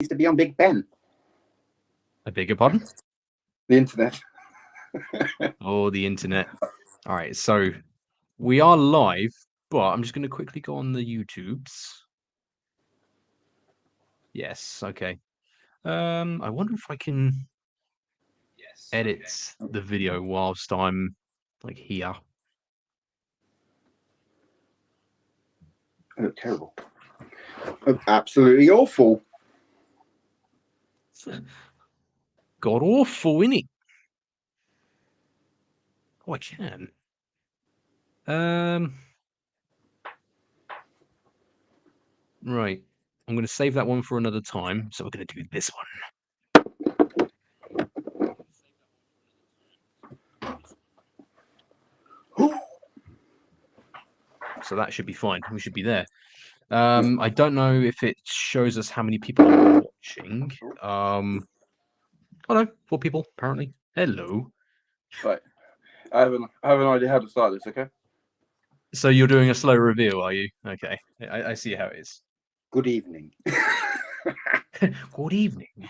to be on Big Ben. I beg your pardon? The internet. Oh, the internet. All right, so we are live, but I'm just going to quickly go on the YouTubes. Yes, okay. I wonder if I can edit the video whilst I'm like here. Oh, terrible. Oh, absolutely awful. God awful, innit? Oh, I can. Right. I'm going to save that one for another time. So we're going to do this one. So that should be fine. We should be there. I don't know if it shows us how many people are watching. Oh no, 4 people apparently. Hello. Right. I have an idea how to start this, okay? So you're doing a slow reveal, are you? Okay. I see how it is. Good evening. Good evening.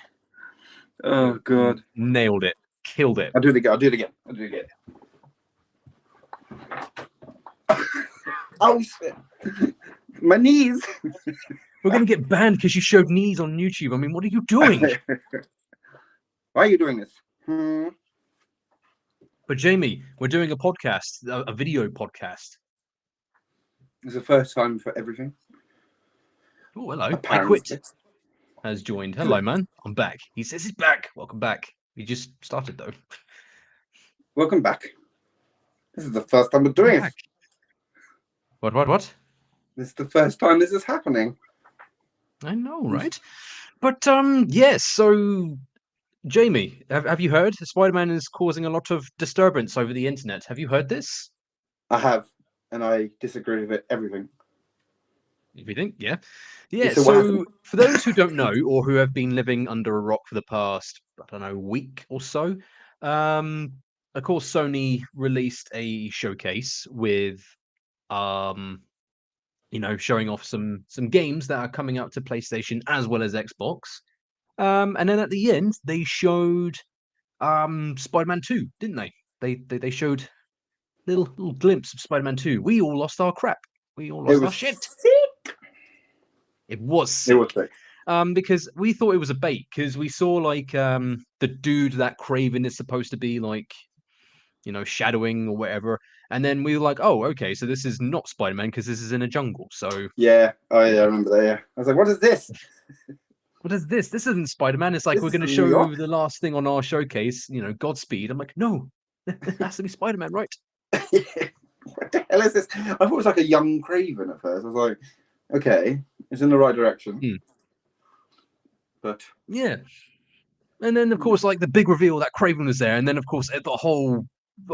Oh, God. Nailed it. Killed it. I'll do it again. Oh, shit. My knees. We're going to get banned because you showed knees on YouTube. I mean, what are you doing? Why are you doing this? But Jamie, we're doing a podcast, a video podcast. It's the first time for everything. Oh, hello. Apparently. I Quit has joined. Hello, man. I'm back. He says he's back. Welcome back. We just started, though. Welcome back. This is the first time we're doing it. What? This is the first time this is happening. I know, right? But, yes, so... Jamie, have you heard? Spider-Man is causing a lot of disturbance over the internet. Have you heard this? I have, and I disagree with it, everything. Everything? Yeah. So for those who don't know, or who have been living under a rock for the past, I don't know, week or so, of course, Sony released a showcase with, showing off some games that are coming out to PlayStation as well as Xbox. And then at the end, they showed Spider-Man 2, didn't they? They showed little glimpse of Spider-Man 2. We all lost our crap. We all lost our shit. Sick. It was sick. It was sick. Because we thought it was a bait, because we saw like the dude that Craven is supposed to be like, shadowing or whatever. And then we were like, oh, okay, so this is not Spider-Man because this is in a jungle. So yeah, I remember that. Yeah, I was like, what is this? What is this? This isn't Spider-Man. It's like, we're going to show the last thing on our showcase, Godspeed. I'm like, no, it has to be Spider-Man, right? What the hell is this? I thought it was like a young Craven at first. I was like, okay, it's in the right direction. But yeah. And then, of course, like the big reveal that Craven was there. And then, of course, the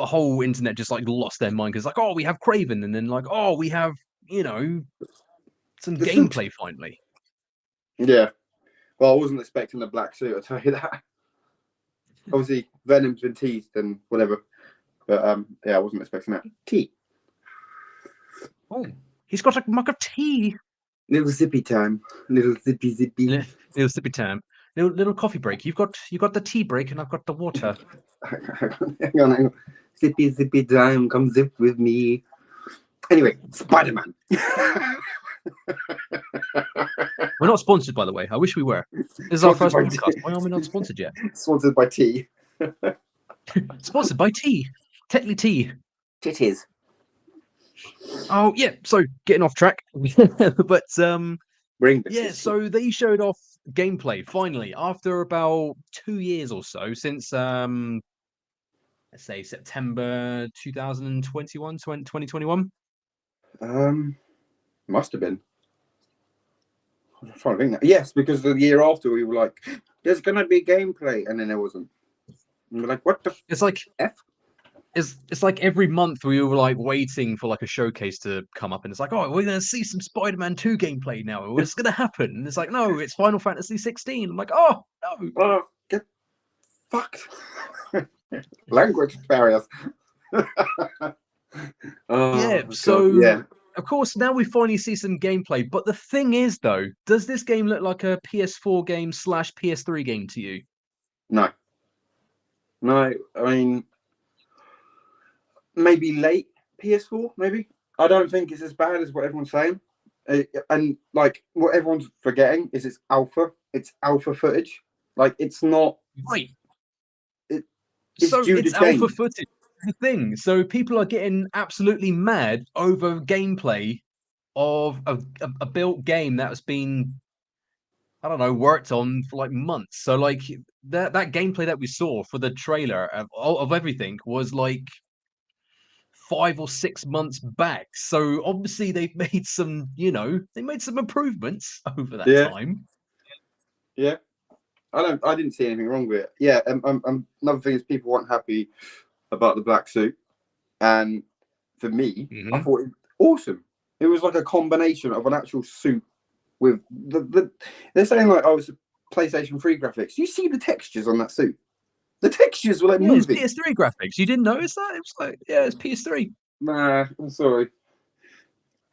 whole internet just like lost their mind because like, oh, we have Craven. And then like, oh, we have, some gameplay finally. Yeah. Well, I wasn't expecting a black suit, I'll tell you that. Obviously, Venom's been teased and whatever. But yeah, I wasn't expecting that. Tea. Oh, he's got a mug of tea. Little zippy time. Little zippy. Little zippy time. Little coffee break. You've got the tea break and I've got the water. Hang on. Zippy time, come zip with me. Anyway, Spider-Man. We're not sponsored, by the way. I wish we were. This is our first podcast. Why are we not sponsored yet? Sponsored by tea. Sponsored by tea. Tetley tea. Titties. Oh yeah. So getting off track, but yeah. So they showed off gameplay finally after about 2 years or so since let's say September 2021. Must have been. I'm trying to think that. Yes, because the year after we were like, there's gonna be gameplay, and then there wasn't. And we're like, what the It's like F? It's like every month we were like waiting for like a showcase to come up, and it's like, oh, we're gonna see some Spider-Man 2 gameplay now. What's gonna happen? And it's like, no, it's Final Fantasy 16. I'm like, oh no. Oh, get fucked. Language barriers. Yeah. So of course, now we finally see some gameplay. But the thing is, though, does this game look like a PS4 game / PS3 game to you? No. No, I mean, maybe late PS4, maybe. I don't think it's as bad as what everyone's saying. And like what everyone's forgetting is it's alpha footage. Like it's not Right. it's So due it's to change. alpha footage. The thing. So people are getting absolutely mad over gameplay of a built game that has been, I don't know, worked on for like months. So like that gameplay that we saw for the trailer of everything was like 5 or 6 months back. So obviously they've made some, they made some improvements over that Yeah. time. Yeah. I didn't see anything wrong with it. Yeah, another thing is people weren't happy about the black suit. And for me, I thought it was awesome. It was like a combination of an actual suit with they're saying like, oh, it's PlayStation 3 graphics. You see the textures on that suit? The textures were like moving. It's PS3 graphics. You didn't notice that? It was like, yeah, it's PS3. Nah, I'm sorry.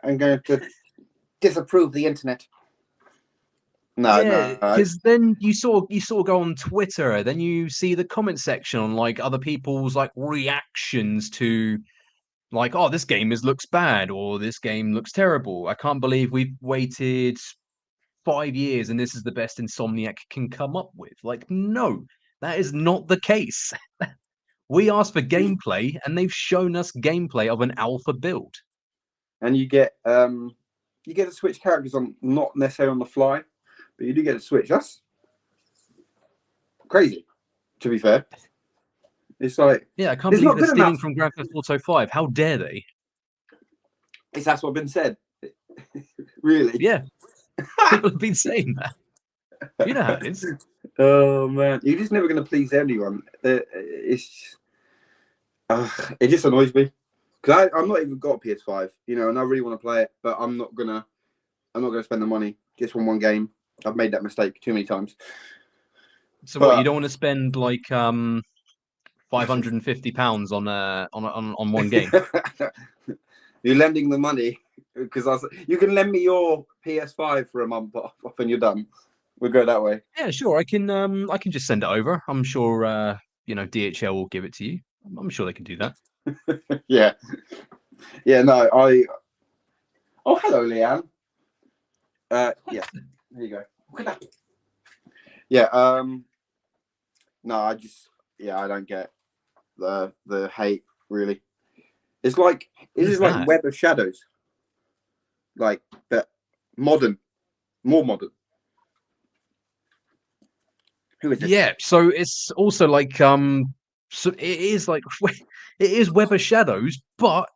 I'm going to disapprove the internet. No, because then you saw go on Twitter, then you see the comment section on like other people's like reactions to like, oh, this game looks bad or this game looks terrible. I can't believe we've waited 5 years and this is the best Insomniac can come up with. Like, no, that is not the case. We asked for gameplay and they've shown us gameplay of an alpha build. And you get to switch characters on, not necessarily on the fly, but you do get to switch. That's crazy, to be fair. It's like, yeah, I can't believe they're stealing from Grand Theft Auto 5. How dare they? That's what's been said. Really? Yeah. People have been saying that. You know how it is. Oh man, you're just never going to please anyone. It just annoys me because I'm not even got a PS5, and I really want to play it, but I'm not gonna spend the money just on one game. I've made that mistake too many times. So what? You don't want to spend like £550 on one game? You're lending the money because you can lend me your PS5 for a month off and you're done. We'll go that way. Yeah, sure. I can just send it over. I'm sure DHL will give it to you. I'm sure they can do that. Yeah. No, oh, hello, Leanne. Yeah, there you go. Yeah. No, I don't get the hate really. It's like like Web of Shadows, like but more modern. Who is this? Yeah, so it's also like so it is like it is Web of Shadows, but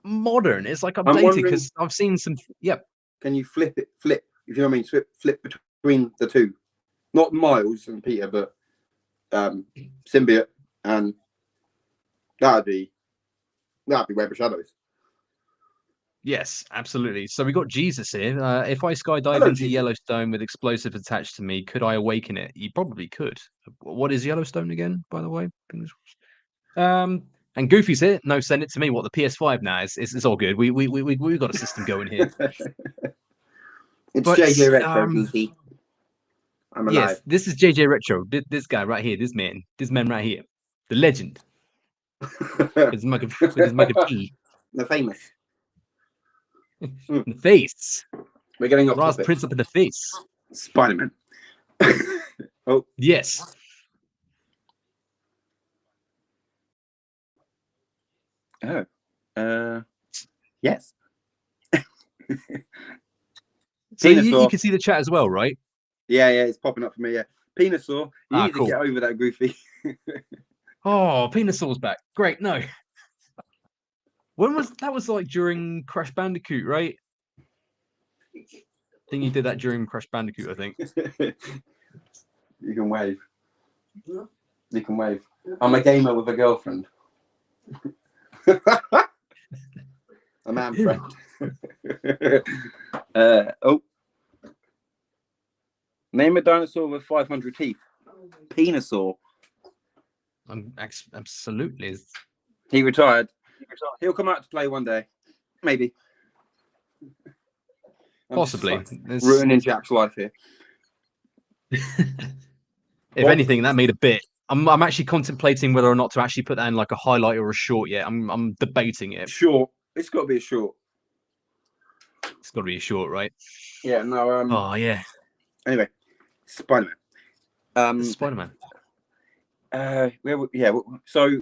modern. It's like updated because I've seen some. Yep. Can you flip? If you know what I mean, flip between the two, not Miles and Peter, but Symbiote, and that'd be Web of Shadows. Yes, absolutely. So we got Jesus here. If I skydive into Jesus. Yellowstone with explosives attached to me, could I awaken it? You probably could. What is Yellowstone again, by the way? And Goofy's here. No, send it to me. What, the PS5 now? It's all good. We've got a system going here. It's JJ Retro, Goofy. I'm alive. Yes, this is JJ Retro. This guy right here. This man right here, the legend. with his mug of tea. The famous. The face. We're getting off Ross topic. Prince up in the face. Spider-Man. Oh yes. Oh. Yes. So you can see the chat as well, right? Yeah, it's popping up for me. Yeah, Penisaur. You need cool. to get over that, Goofy. Oh, Penisaur's back. Great. No. When was that? Was like during Crash Bandicoot, right? I think you did that during Crash Bandicoot. I think. You can wave. You can wave. I'm a gamer with a girlfriend. A man friend. Oh. Name a dinosaur with 500 teeth. Penisaur. Absolutely. He retired. He'll come out to play one day. Maybe. I'm Possibly. just like, ruining Jack's life here. If anything, that made a bit. I'm actually contemplating whether or not to actually put that in like a highlight or a short yet. I'm debating it. Short. It's got to be a short. It's got to be a short, right? Yeah. No. Oh yeah. Anyway, Spider-Man. Spider-Man. Yeah. So.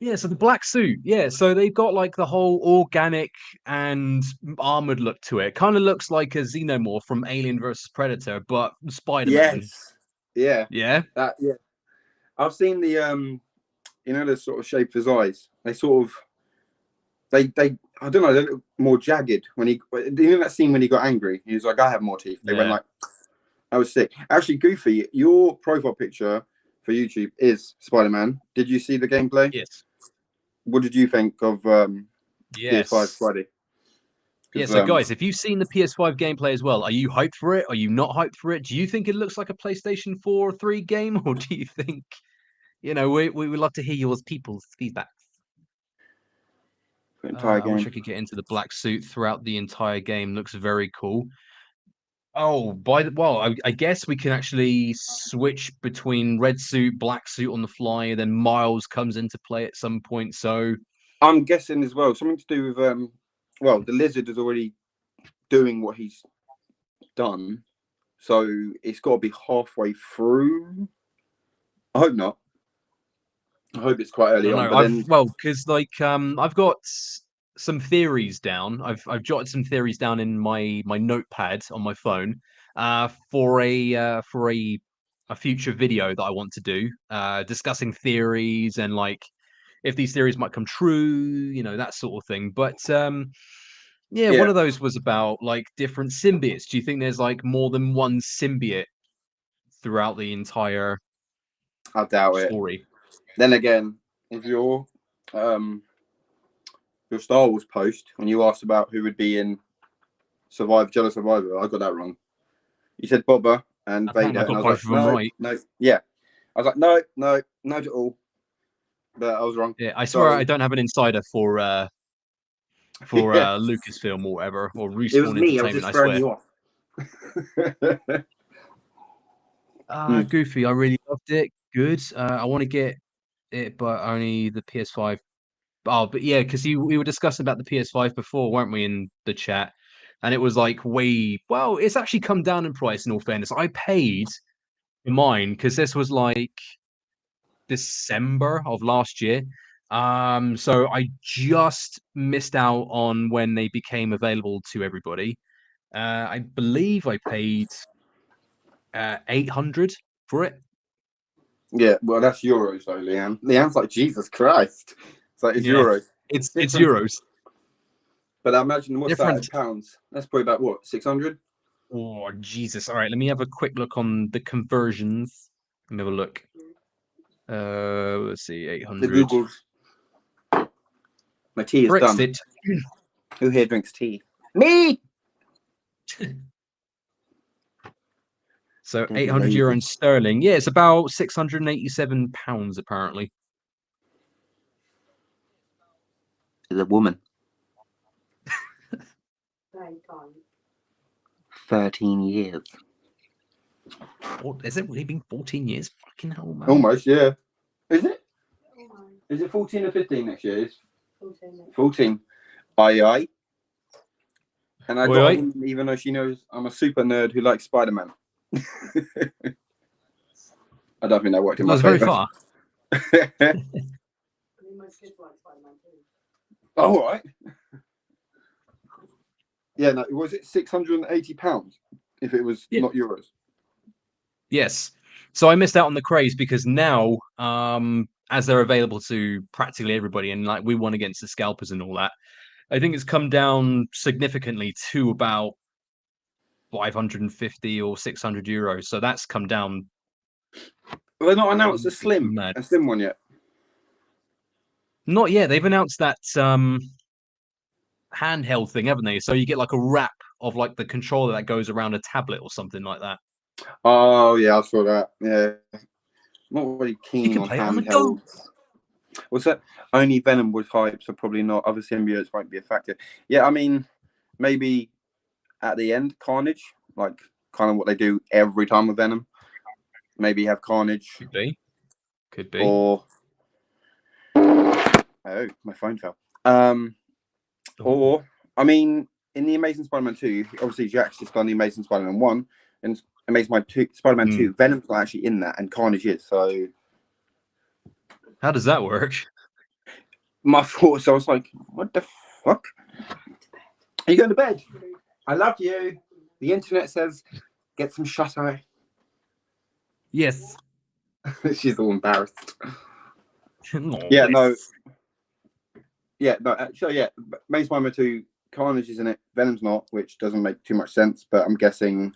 Yeah, so the black suit. Yeah, so they've got like the whole organic and armored look to it. Kind of looks like a xenomorph from Alien versus Predator, but Spider-Man. Yes. Yeah. Yeah. Yeah. I've seen the the sort of shape of his eyes. They sort of they I don't know, they look more jagged when he that scene when he got angry. He was like, I have more teeth. They went like, I was sick. Actually, Goofy, your profile picture for YouTube is Spider-Man. Did you see the gameplay? Yes. What did you think of PS5 Spidey? Yeah, so guys, if you've seen the PS5 gameplay as well, are you hyped for it? Are you not hyped for it? Do you think it looks like a PlayStation 4 or 3 game? Or do you think, we would love to hear your people's feedback. Entire game. I wish I could get into the black suit throughout the entire game. Looks very cool. Oh, I guess we can actually switch between red suit, black suit on the fly, and then Miles comes into play at some point. So I'm guessing as well something to do with the Lizard is already doing what he's done, so it's got to be halfway through. I hope not. I hope it's quite early on. Because I've got some theories down. I've jotted some theories down in my notepad on my phone for a future video that I want to do, discussing theories and like if these theories might come true, that sort of thing. But yeah, one of those was about like different symbiotes. Do you think there's like more than one symbiote throughout the entire I doubt story? It. Then again, if your Star Wars post when you asked about who would be in Jedi Survivor, I got that wrong. You said Boba and Vader, and I was like, no, right. No, yeah. I was like, no, not at all. But I was wrong. Yeah, I swear I don't have an insider for Lucasfilm or whatever, or Respawn it was me. Entertainment. I was just throwing you off. Goofy, I really loved it. Good. I want to get it, but only the PS5. Oh, but yeah, because we were discussing about the PS5 before, weren't we, in the chat? And it was like it's actually come down in price. In all fairness, I paid for mine because this was like December of last year. So I just missed out on when they became available to everybody. I believe I paid 800 for it. Yeah, well, that's euros though, Leanne. Leanne's like, Jesus Christ. It's like, it's euros. It's euros. But I imagine, what's that in pounds? That's probably about, what, 600? Oh, Jesus. All right, let me have a quick look on the conversions. Let me have a look. Let's see, 800. The Googles. My tea is Brexit. done. Who here drinks tea? Me! So 800 euro in sterling. Yeah, it's about 687 pounds, apparently. Is a woman. 13 years. Has it really been 14 years? Fucking hell, man. Almost, yeah. Is it? Is it 14 or 15 next year? It's 14. Aye. And I got a woman, even though she knows I'm a super nerd who likes Spider-Man. I don't think that worked in my favor. Very far. All right. Yeah, no, was it £680 if it was not euros? Yes. So I missed out on the craze because now, as they're available to practically everybody, and like we won against the scalpers and all that, I think it's come down significantly to about 550 or 600 euros. So that's come down. Well, they're not announced a slim one yet. Not yet. They've announced that handheld thing, haven't they? So you get like a wrap of like the controller that goes around a tablet or something like that. Oh yeah, I saw that. Yeah, not really keen on handhelds. What's that? Only Venom was hype, so probably not. Other symbiotes won't be a factor. Yeah, I mean, maybe at the end, Carnage, like kind of what they do every time with Venom. Maybe have Carnage. Could be. Or oh, my phone fell. Or I mean, in the Amazing Spider-Man 2, obviously Jack's just done the Amazing Spider-Man 1 and Spider-Man 2. Venom's not actually in that, and Carnage is. So how does that work? My thoughts, I was like, what the fuck? Are you going to bed? I love you. The internet says, get some shut eye. Yes. She's all embarrassed. Oh, yeah, no. Yeah, no. So yeah, Amazing Spider-Man 2, Carnage is in it. Venom's not, which doesn't make too much sense. But I'm guessing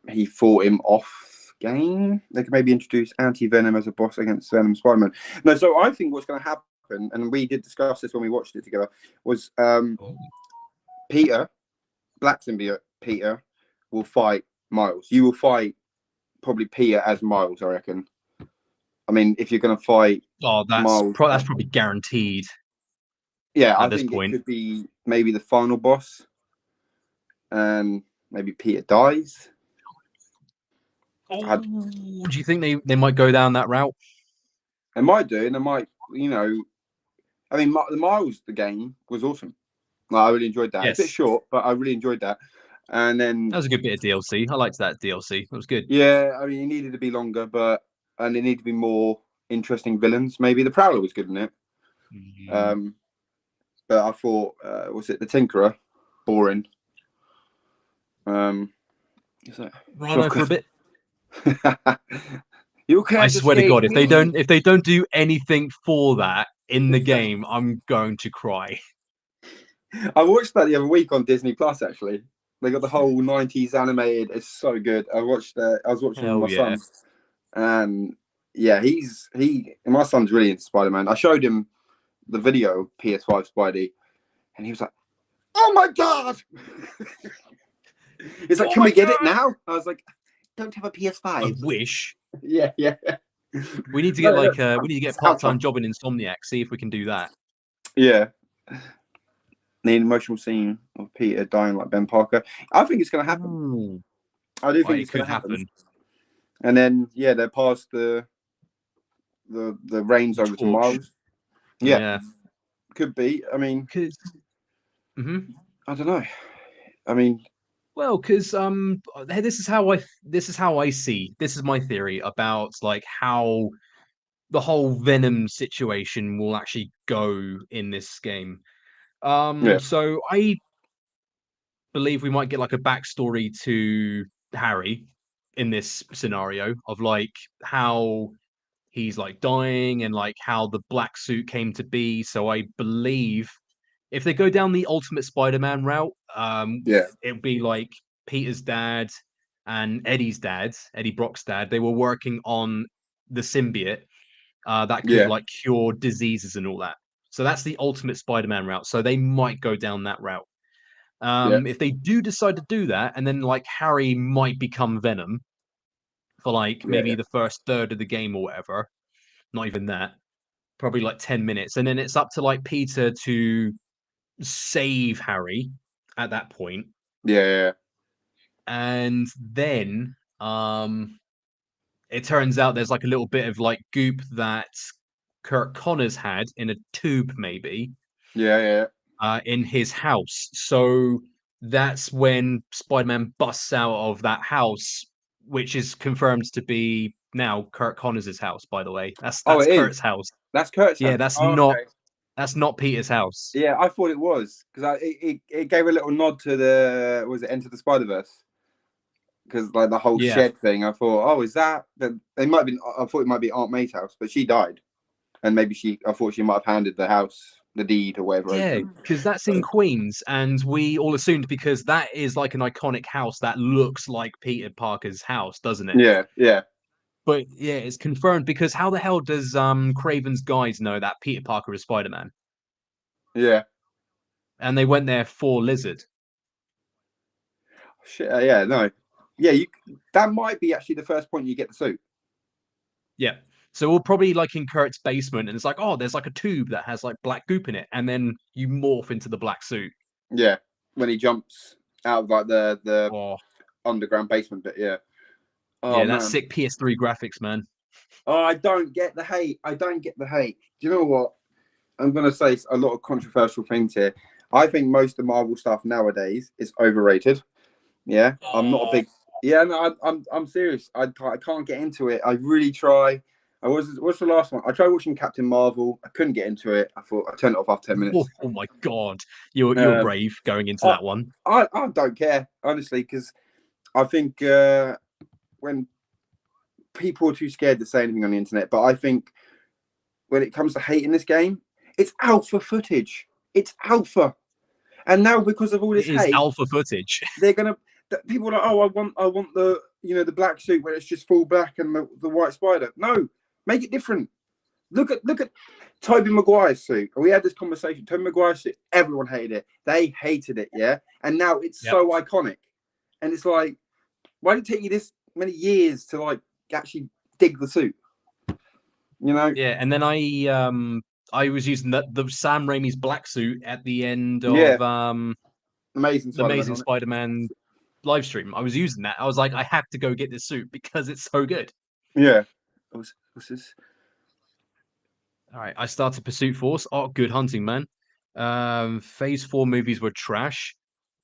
he fought him off game. They could maybe introduce Anti-Venom as a boss against Venom Spider-Man. No, so I think what's going to happen, and we did discuss this when we watched it together, was Peter, Black Symbiote Peter, will fight Miles. You will fight probably Peter as Miles, I reckon. I mean, if you're going to fight Miles, that's probably guaranteed. Yeah, I think it could be maybe the final boss, and maybe Peter dies. Do you think they might go down that route? They might do, and they might, I mean, the game was awesome. Like, I really enjoyed that. Yes. It's a bit short, but I really enjoyed that. And then that was a good bit of DLC. I liked that DLC. It was good. Yeah, I mean, it needed to be longer, and it needed to be more interesting villains. Maybe the Prowler was good in it. But I thought, was it the Tinkerer? Boring. Is that Rhino for a bit? I swear to God, if they don't do anything for that in the game, I'm going to cry. I watched that the other week on Disney Plus. Actually, they got the whole '90s animated. It's so good. I was watching with my son, and yeah, my son's really into Spider-Man. I showed him the video of PS5 Spidey, and he was like, "Oh my God!" It's like, "Can we get it now?" I was like, "Don't have a PS5." I wish. Yeah. We need to get we need to get a part-time job in Insomniac. See if we can do that. Yeah. The emotional scene of Peter dying like Ben Parker. I think it's going to happen. Ooh. I do think it's going to happen. And then they pass the reins over to Miles. Yeah. Could be. I mean, I don't know. I mean, well, because this is how I see. This is my theory about like how the whole Venom situation will actually go in this game. So I believe we might get like a backstory to Harry in this scenario of like how he's like dying and like how the black suit came to be. So I believe if they go down the Ultimate Spider-Man route, it'll be like Peter's dad and Eddie Brock's dad. They were working on the symbiote that could like cure diseases and all that. So that's the Ultimate Spider-Man route. So they might go down that route. If they do decide to do that, and then like Harry might become Venom for like maybe the first third of the game or whatever, not even that, probably like 10 minutes, and then it's up to like Peter to save Harry at that point. Yeah. And then it turns out there's like a little bit of like goop that Kurt Connors had in a tube, maybe. Yeah. In his house. So that's when Spider-Man busts out of that house, which is confirmed to be now Kurt Connors' house, by the way. That's Kurt's house. That's Kurt's house. Yeah, that's not Peter's house. Yeah, I thought it was because it gave a little nod to Enter the Spider-Verse? Because like the whole shed thing, I thought, is that they might have been? I thought it might be Aunt May's house, but she died, and maybe I thought she might have handed the house, the deed or whatever. Yeah, because that's in Queens, and we all assumed because that is like an iconic house that looks like Peter Parker's house, doesn't it? Yeah. But yeah, it's confirmed because how the hell does Craven's guys know that Peter Parker is Spider-Man? Yeah. And they went there for Lizard. Shit, yeah, no. Yeah, that might be actually the first point you get the suit. Yeah. So we'll probably like in Kurt's basement and it's like, there's like a tube that has like black goop in it, and then you morph into the black suit. Yeah. When he jumps out of like the Oh, underground basement bit. Yeah. Oh yeah, that's man. sick PS3 graphics, man. Oh, I don't get the hate. I don't get the hate. Do you know what? I'm gonna say a lot of controversial things here. I think most of the Marvel stuff nowadays is overrated. Yeah, I'm not a big. Yeah, no, I'm serious. I can't get into it. I really try. What's the last one? I tried watching Captain Marvel. I couldn't get into it. I thought I turned it off after 10 minutes. Oh my god, you're Um, brave going into I, that one. I don't care honestly because I think when people are too scared to say anything on the internet, but I think when it comes to hating this game, it's alpha footage. It's alpha, and now because of all It this is hate, alpha footage. they're gonna. People are like, oh, I want the the black suit where it's just full black and the white spider. No, make it different. Look at Tobey Maguire's suit. We had this conversation. Tobey Maguire's suit. Everyone hated it. They hated it, yeah. And now it's Yep. so iconic. And it's like, why did it take you this many years to like actually dig the suit? You know? Yeah, and then I was using the Sam Raimi's black suit at the end Yeah. of Amazing the Spider-Man Amazing on it. Spider-Man live stream. I was using that. I was like, I have to go get this suit because it's so good. Yeah. What's this? All right, I started Pursuit Force. Oh, good hunting, man. Phase 4 movies were trash.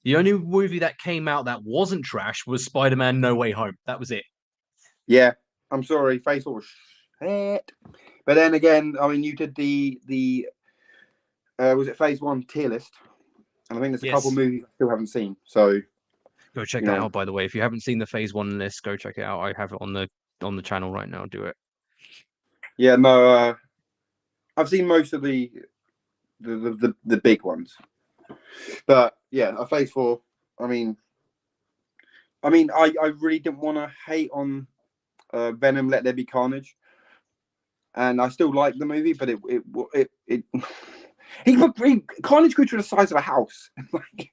The only movie that came out that wasn't trash was Spider-Man No Way Home. That was it. Yeah. I'm sorry, Face was shit. But then again, I mean, you did the was it Phase 1 tier list? And I think there's a couple Yes. of movies I still haven't seen. So Go check you that know, out, by the way. If you haven't seen the Phase 1 list, go check it out. I have it on the channel right now. Do it. yeah, no, I've seen most of the big ones, but yeah, a Phase 4. I mean, I really didn't want to hate on Venom. Let There Be Carnage, and I still like the movie, but it Carnage grew to the size of a house. Like,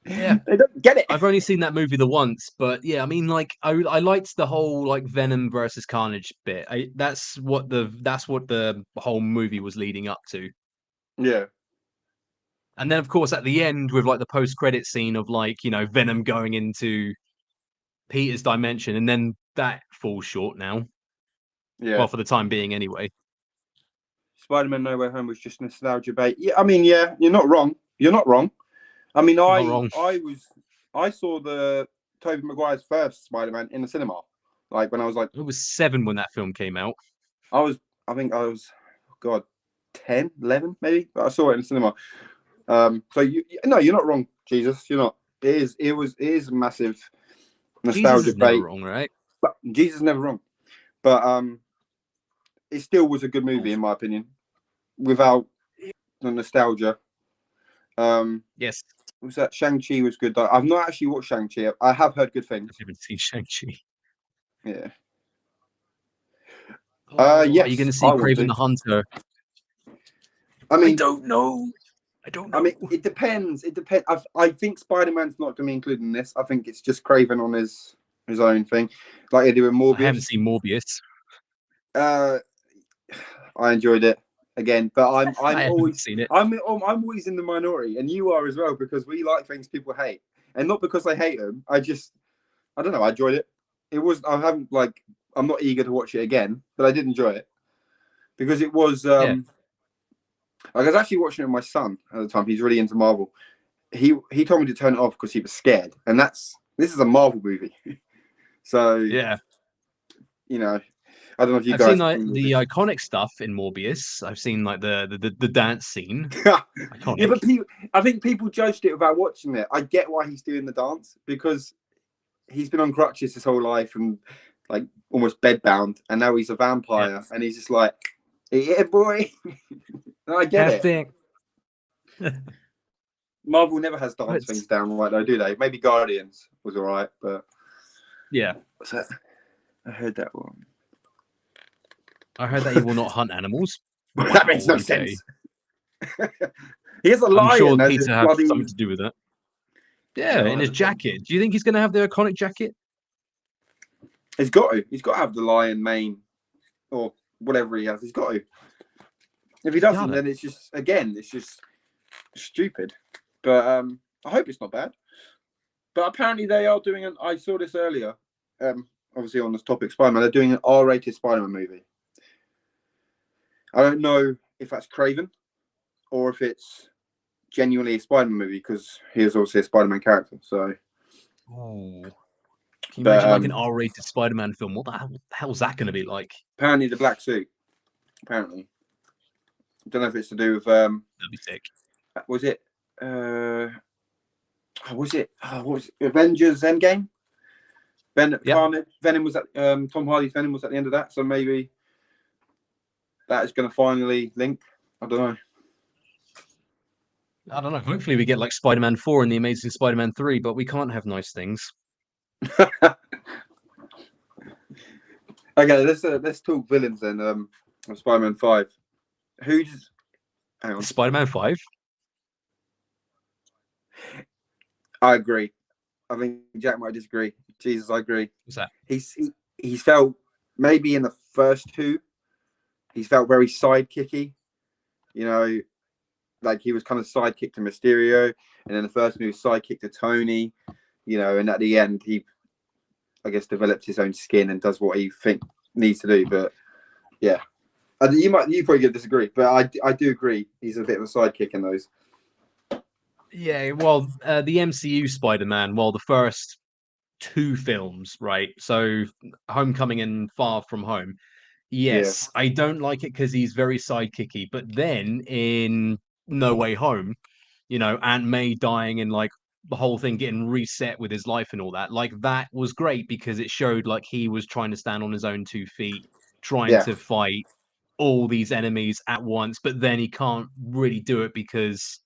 Yeah. they don't get it. I've only seen that movie the once, but yeah, I mean, like, I liked the whole like Venom versus Carnage bit. That's what the whole movie was leading up to. Yeah, And then, of course, at the end, with like the post-credit scene of like Venom going into Peter's dimension, and then that falls short now. yeah. Well, for the time being, anyway. Spider-Man No Way Home was just nostalgia bait. Yeah, I mean, yeah, you're not wrong. You're not wrong. I mean, Not wrong. I saw the Tobey Maguire's first Spider-Man in the cinema. Like when I was like, I was 7 when that film came out. I think I was, God, 10, 11 maybe. But I saw it in the cinema. So no, you're not wrong, Jesus. You're not. It is massive Jesus nostalgia is never bait. wrong, right? But Jesus is never wrong. But it still was a good movie in my opinion, without the nostalgia. Yes. Was that Shang-Chi was good though. I've not actually watched Shang-Chi. I have heard good things. I haven't seen Shang-Chi. Yeah. Are you going Yes, to I see want Craven to. the Hunter? I I mean, don't know. I don't know. I mean, it depends. It depends. I think Spider-Man's not going to be included in this. I think it's just Craven on his own thing, like they do with I haven't Morbius. seen Morbius. I enjoyed it again, but I haven't seen it. I'm always in the minority, and you are as well because we like things people hate, and not because I hate them. I don't know. I enjoyed it. It was I'm not eager to watch it again, but I did enjoy it because it was Yeah. I was actually watching it with my son at the time. He's really into Marvel. He told me to turn it off because he was scared, and this is a Marvel movie, so Yeah. I don't know if you I've guys seen have like seen the Morbius. iconic stuff in Morbius. I've seen like the dance scene. Yeah, Iconic. but I think people judged it without watching it. I get why he's doing the dance because he's been on crutches his whole life and like almost bedbound, and now he's a vampire, and he's just like, yeah, boy. And I get it. Marvel never has dance things down right though, do they? Maybe Guardians was all right, but yeah. what's that? I heard that one. I heard that he will not hunt animals. That makes no sense. He has a lion. I'm sure as Peter his has bloody... something to do with that. Yeah, No, in his jacket. Do you think he's going to have the iconic jacket? He's got to. He's got to have the lion mane or whatever he has. He's got to. If he doesn't, then it's just stupid. But I hope it's not bad. But apparently they are doing an. I saw this earlier. Obviously on this topic, Spider-Man. They're doing an R-rated Spider-Man movie. I don't know if that's Craven or if it's genuinely a Spider-Man movie because he is obviously a Spider-Man character. So. Oh. Can you imagine like an R-rated Spider-Man film? What the hell's that going to be like? Apparently the black suit. Apparently. I don't know if it's to do with. That'd be sick. Was it? Was it? What was it? Avengers Endgame? Carnage. Venom was at Tom Hardy's Venom was at the end of that, so maybe that is going to finally link. I don't know. Hopefully we get like Spider-Man 4 and the Amazing Spider-Man 3, but we can't have nice things. Okay, let's talk villains then. Of Spider-Man 5. Who's hang on? Spider-Man 5? I agree. I think Jack might disagree. Jesus, I agree. What's that? He's felt maybe in the first two, he's felt very sidekicky. You know, like he was kind of sidekick to Mysterio, and then the first one he was sidekick to Tony. You know, and at the end he, I guess, developed his own skin and does what he needs to do. But yeah, you probably disagree, but I do agree he's a bit of a sidekick in those. Yeah, well, the MCU Spider-Man, well, the first two films, right? So Homecoming and Far From Home. Yes, yeah. I don't like it because he's very sidekicky. But then in No Way Home, you know, Aunt May dying and like the whole thing getting reset with his life and all that, like that was great because it showed like he was trying to stand on his own 2 feet, trying to fight all these enemies at once. But then he can't really do it because,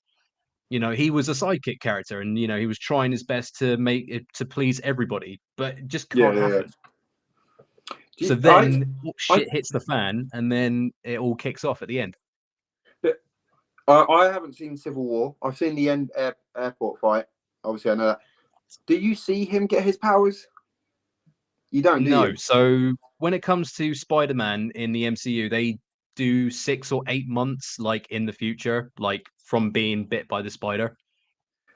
you know, he was a sidekick character and, you know, he was trying his best to make it to please everybody, but it just can't happen. So then shit hits the fan and then it all kicks off at the end. But I haven't seen Civil War. I've seen the end airport fight. Obviously, I know that. Do you see him get his powers? You don't, do you? No. So when it comes to Spider-Man in the MCU, they do 6 or 8 months, like in the future, like from being bit by the spider.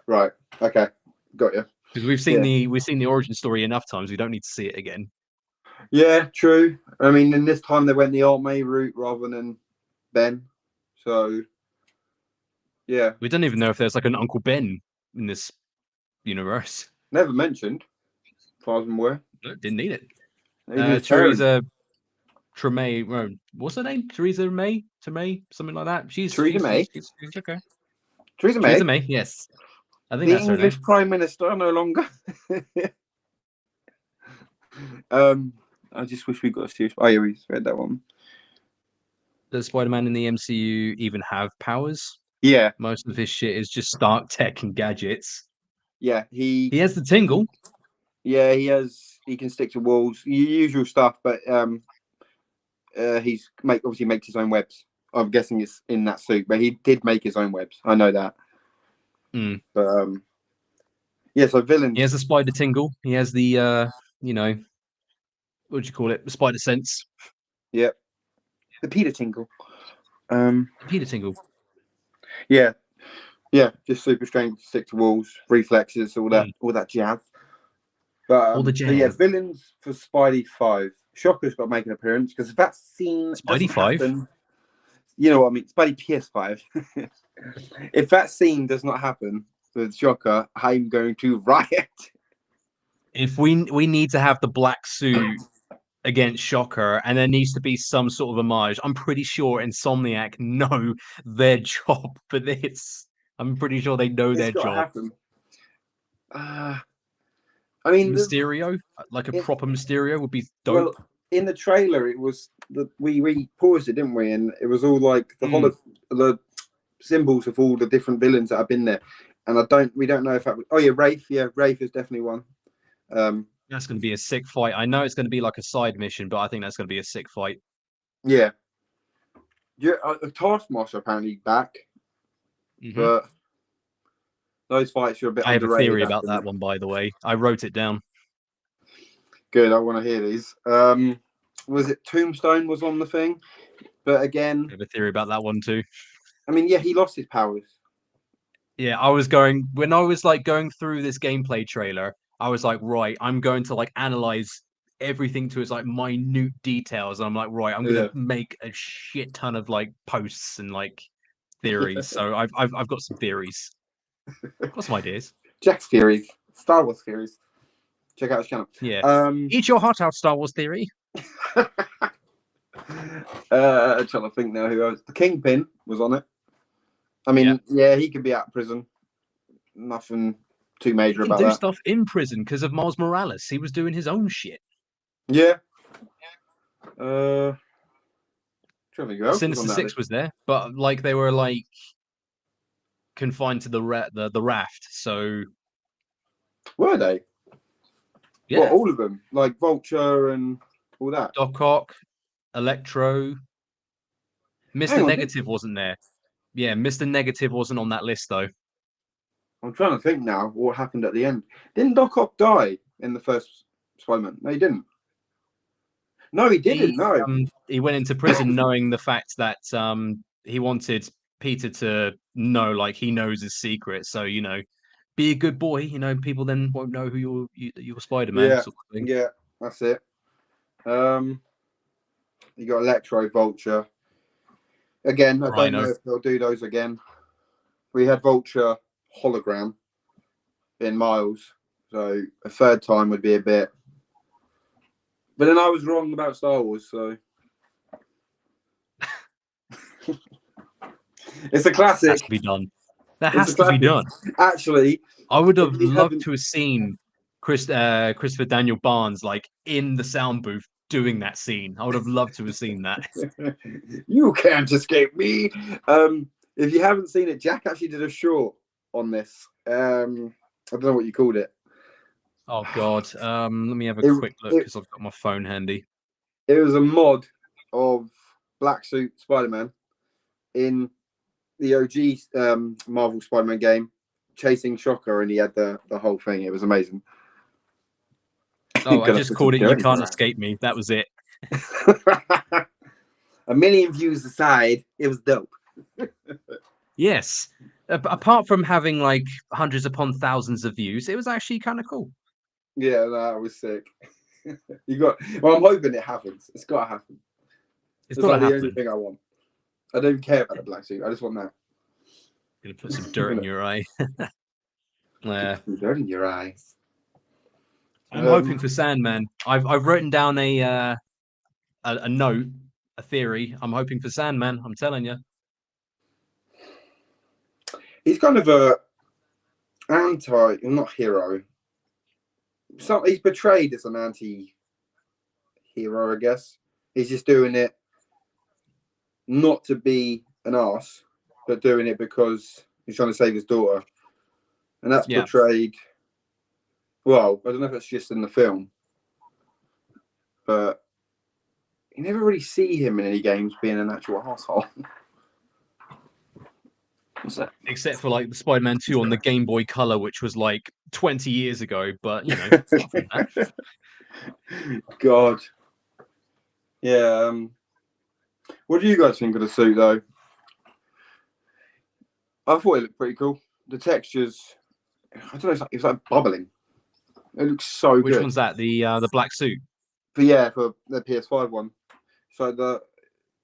Right. Okay. Got you. Because we've seen the origin story enough times. We don't need to see it again. Yeah, true. I mean, in this time they went the Aunt May route rather than Ben. So, yeah. We don't even know if there's like an Uncle Ben in this universe. Never mentioned, as far as I'm aware. No, didn't need it. Theresa Tremay, what's her name? Theresa May? Something like that. Theresa May? She's okay. Theresa May, yes. I think the that's English her name. Prime Minister no longer. I just wish we got a serious. Oh yeah, we read that one. Does Spider-Man in the MCU even have powers? Yeah. Most of his shit is just Stark tech and gadgets. Yeah, he has the tingle. Yeah, he can stick to walls, usual stuff, but he's obviously makes his own webs. I'm guessing it's in that suit, but he did make his own webs. I know that. But yeah, so villains. He has the spider tingle. He has the you know, what do you call it? The spider sense. Yep. The Peter tingle. Peter tingle. Yeah. Yeah, just super strength, stick to walls, reflexes, all that jazz. But all the jazz. Yeah, villains for Spidey 5. Shocker's got to make an appearance because if that scene Spidey 5, happen, you know what I mean. Spidey PS5. If that scene does not happen with Shocker, I'm going to riot. If we need to have the black suit against Shocker, and there needs to be some sort of homage. I'm pretty sure Insomniac know their job for this. I'm pretty sure they know their job. Happen. I mean, Mysterio, like a proper Mysterio, would be dope. Well, in the trailer, it was we paused it, didn't we? And it was all like the symbols of all the different villains that have been there. And we don't know if that. Oh yeah, Rafe. Yeah, Rafe is definitely one. That's going to be a sick fight. I know it's going to be like a side mission, but I think that's going to be a sick fight. Yeah. Yeah, Taskmaster apparently back, but those fights are a bit. I have a theory about that one, by the way. I wrote it down. Good, I want to hear these. Was it Tombstone was on the thing? But again, I have a theory about that one too. I mean, yeah, he lost his powers. Yeah, I was going when I was like going through this gameplay trailer, I was like, right, I'm going to like analyze everything to its like minute details. And I'm like, right, I'm gonna Yeah. make a shit ton of like posts and like theories. So I've got some theories. Got some ideas. Jack's theories, Star Wars theories. Check out his channel. Yeah. Um, Eat your heart out, Star Wars theory. trying to think now who else. The Kingpin was on it. I mean, yeah, he could be out of prison. Nothing too major He can about do that. stuff in prison because of Miles Morales. He was doing his own shit. Yeah. Trying to think who else was Sinister on that Six list. was there, but like they were like confined to the raft. So Were they? yeah, What, all of them? Like Vulture and all that? Doc Ock, Electro, Mr. Hang on. Negative wasn't there. Yeah, Mr. Negative wasn't on that list though. I'm trying to think now what happened at the end. Didn't Doc Ock die in the first Spider-Man? No, he didn't. No, he didn't. No. He went into prison knowing the fact that he wanted Peter to know, like he knows his secret. So you know, be a good boy. You know, people then won't know who you're Spider-Man Yeah. sort of thing. Yeah. That's it. You got Electro, Vulture. Again, I don't know if they'll do those again. We had Vulture hologram in Miles, so a third time would be a bit. But then I was wrong about Star Wars, so it's a classic. That has to be done. That has to be done. Actually, I would have loved to have seen Christopher Daniel Barnes like in the sound booth doing that scene. I would have loved to have seen that. You can't escape me. If you haven't seen it, Jack actually did a short on this. I don't know what you called it. Oh God. Let me have a quick look because I've got my phone handy. It was a mod of Black Suit Spider-Man in the OG Marvel Spider-Man game, chasing Shocker, and he had the whole thing. It was amazing. Oh, I just called it "You Can't Escape Me." That was it. 1 million views aside, it was dope. Yes. Apart from having like hundreds upon thousands of views, it was actually kind of cool. Yeah, that was sick. Well, I'm hoping it happens. It's got to happen. It's got to happen. The only thing I want. I don't care about the black suit. I just want that. Gonna put some dirt in your eye. Put some dirt in your eyes. I'm hoping for Sandman. I've written down a note, a theory. I'm hoping for Sandman. I'm telling you. He's kind of a not hero. So he's portrayed as an anti-hero, I guess. He's just doing it not to be an arse, but doing it because he's trying to save his daughter. And that's portrayed. Well, I don't know if it's just in the film, but you never really see him in any games being an actual asshole. What's that? Except for like the Spider-Man 2 on the Game Boy Color, which was like 20 years ago, but you know, God. Yeah. What do you guys think of the suit though? I thought it looked pretty cool. The textures, I don't know, it's like bubbling. It looks so good. Which one's that? The black suit? For the PS5 one. So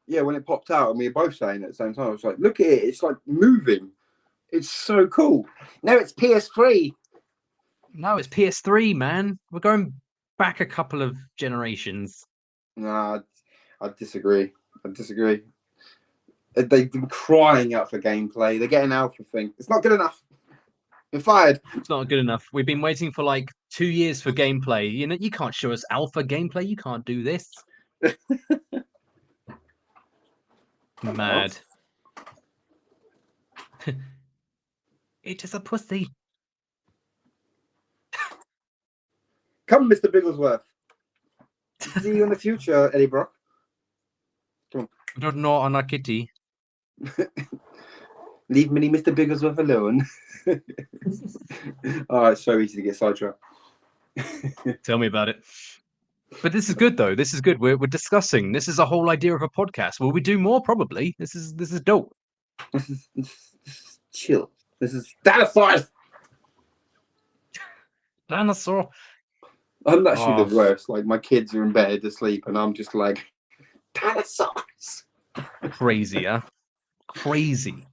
when it popped out and we were both saying it at the same time, I was like, look at it, it's like moving. It's so cool. No, it's PS3. No, it's PS3, man. We're going back a couple of generations. Nah, I disagree. They've been crying out for gameplay. They're getting alpha thing. It's not good enough. You're fired. It's not good enough. We've been waiting for like 2 years for gameplay. You know, you can't show us alpha gameplay. You can't do this. Mad. It is a pussy. Come, Mr. Bigglesworth. See you in the future, Eddie Brock. Come on. I don't know on a kitty. Leave Mini Mr. Bigglesworth alone. Oh, it's so easy to get sidetracked. Tell me about it. But this is good though. This is good. We're discussing. This is a whole idea of a podcast. Will we do more? Probably. This is dope. This is chill. This is dinosaurs. Dinosaur. I'm actually the worst. Like my kids are in bed asleep, and I'm just like dinosaurs. Crazy, huh? Crazy.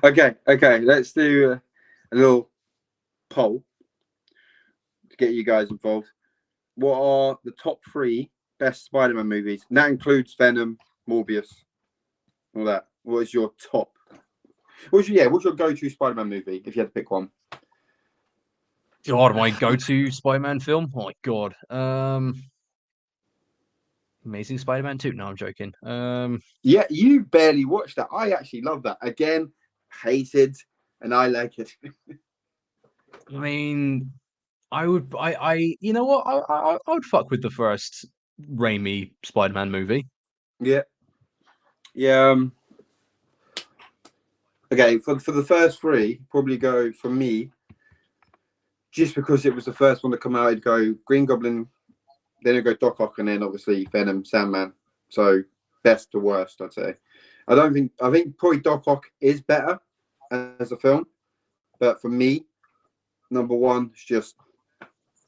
Okay. Let's do a little poll to get you guys involved. What are the top 3 best Spider-Man movies? And that includes Venom, Morbius, all that. What is your top? What's your go-to Spider-Man movie if you had to pick one? God, my go-to Spider-Man film? Oh my god. Amazing Spider-Man 2. No, I'm joking. Yeah, you barely watched that. I actually love that. Again, hated, and I like it. I mean, you know what? I would fuck with the first Raimi Spider-Man movie. Yeah. Okay, for the first 3, probably go for me. Just because it was the first one to come out, I'd go Green Goblin, then I'd go Doc Ock, and then obviously Venom, Sandman. So best to worst, I'd say. I think probably Doc Ock is better as a film, but for me, number 1 is just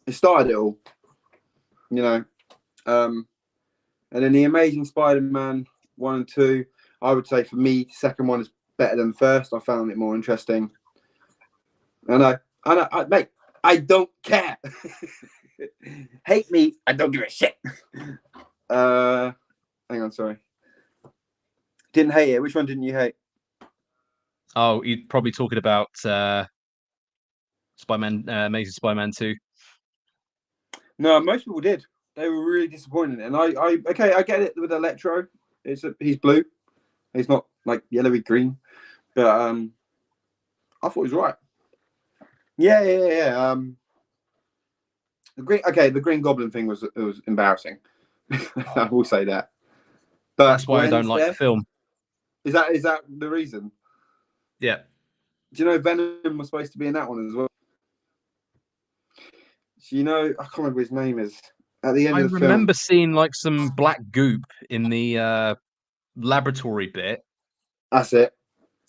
it started it all, you know. And then the Amazing Spider-Man 1 and 2, I would say for me, second one is better than the first. I found it more interesting. I know, mate. I don't care. Hate me. I don't give a shit. Hang on, sorry. Didn't hate it. Which one didn't you hate? Oh, you're probably talking about Spider-Man, Amazing Spider-Man 2. No, most people did. They were really disappointed. And I get it with Electro. He's blue. He's not like yellowy green. But I thought he was right. Yeah. The Green Goblin thing was embarrassing. I will say that. But that's why I don't like the film. Is that the reason? Yeah. Do you know Venom was supposed to be in that one as well? So I can't remember his name is at the end of the film. I remember seeing like some black goop in the laboratory bit. That's it.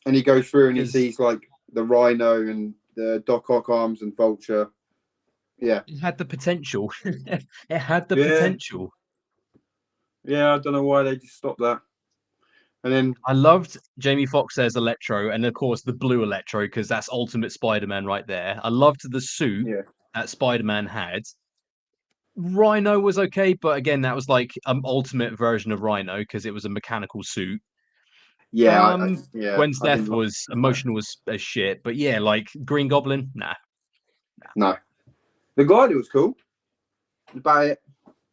And he goes through and he sees like the Rhino and the Doc Ock arms and Vulture. Yeah. It had the potential. It had the potential. Yeah, I don't know why they just stopped that. And then I loved Jamie Foxx as Electro, and of course the blue Electro, because that's Ultimate Spider-Man right there. I loved the suit that Spider-Man had. Rhino was okay, but again, that was like an ultimate version of Rhino because it was a mechanical suit. Yeah, Gwen's death was emotional as shit, but yeah, like Green Goblin, nah. No. The Glider was cool. But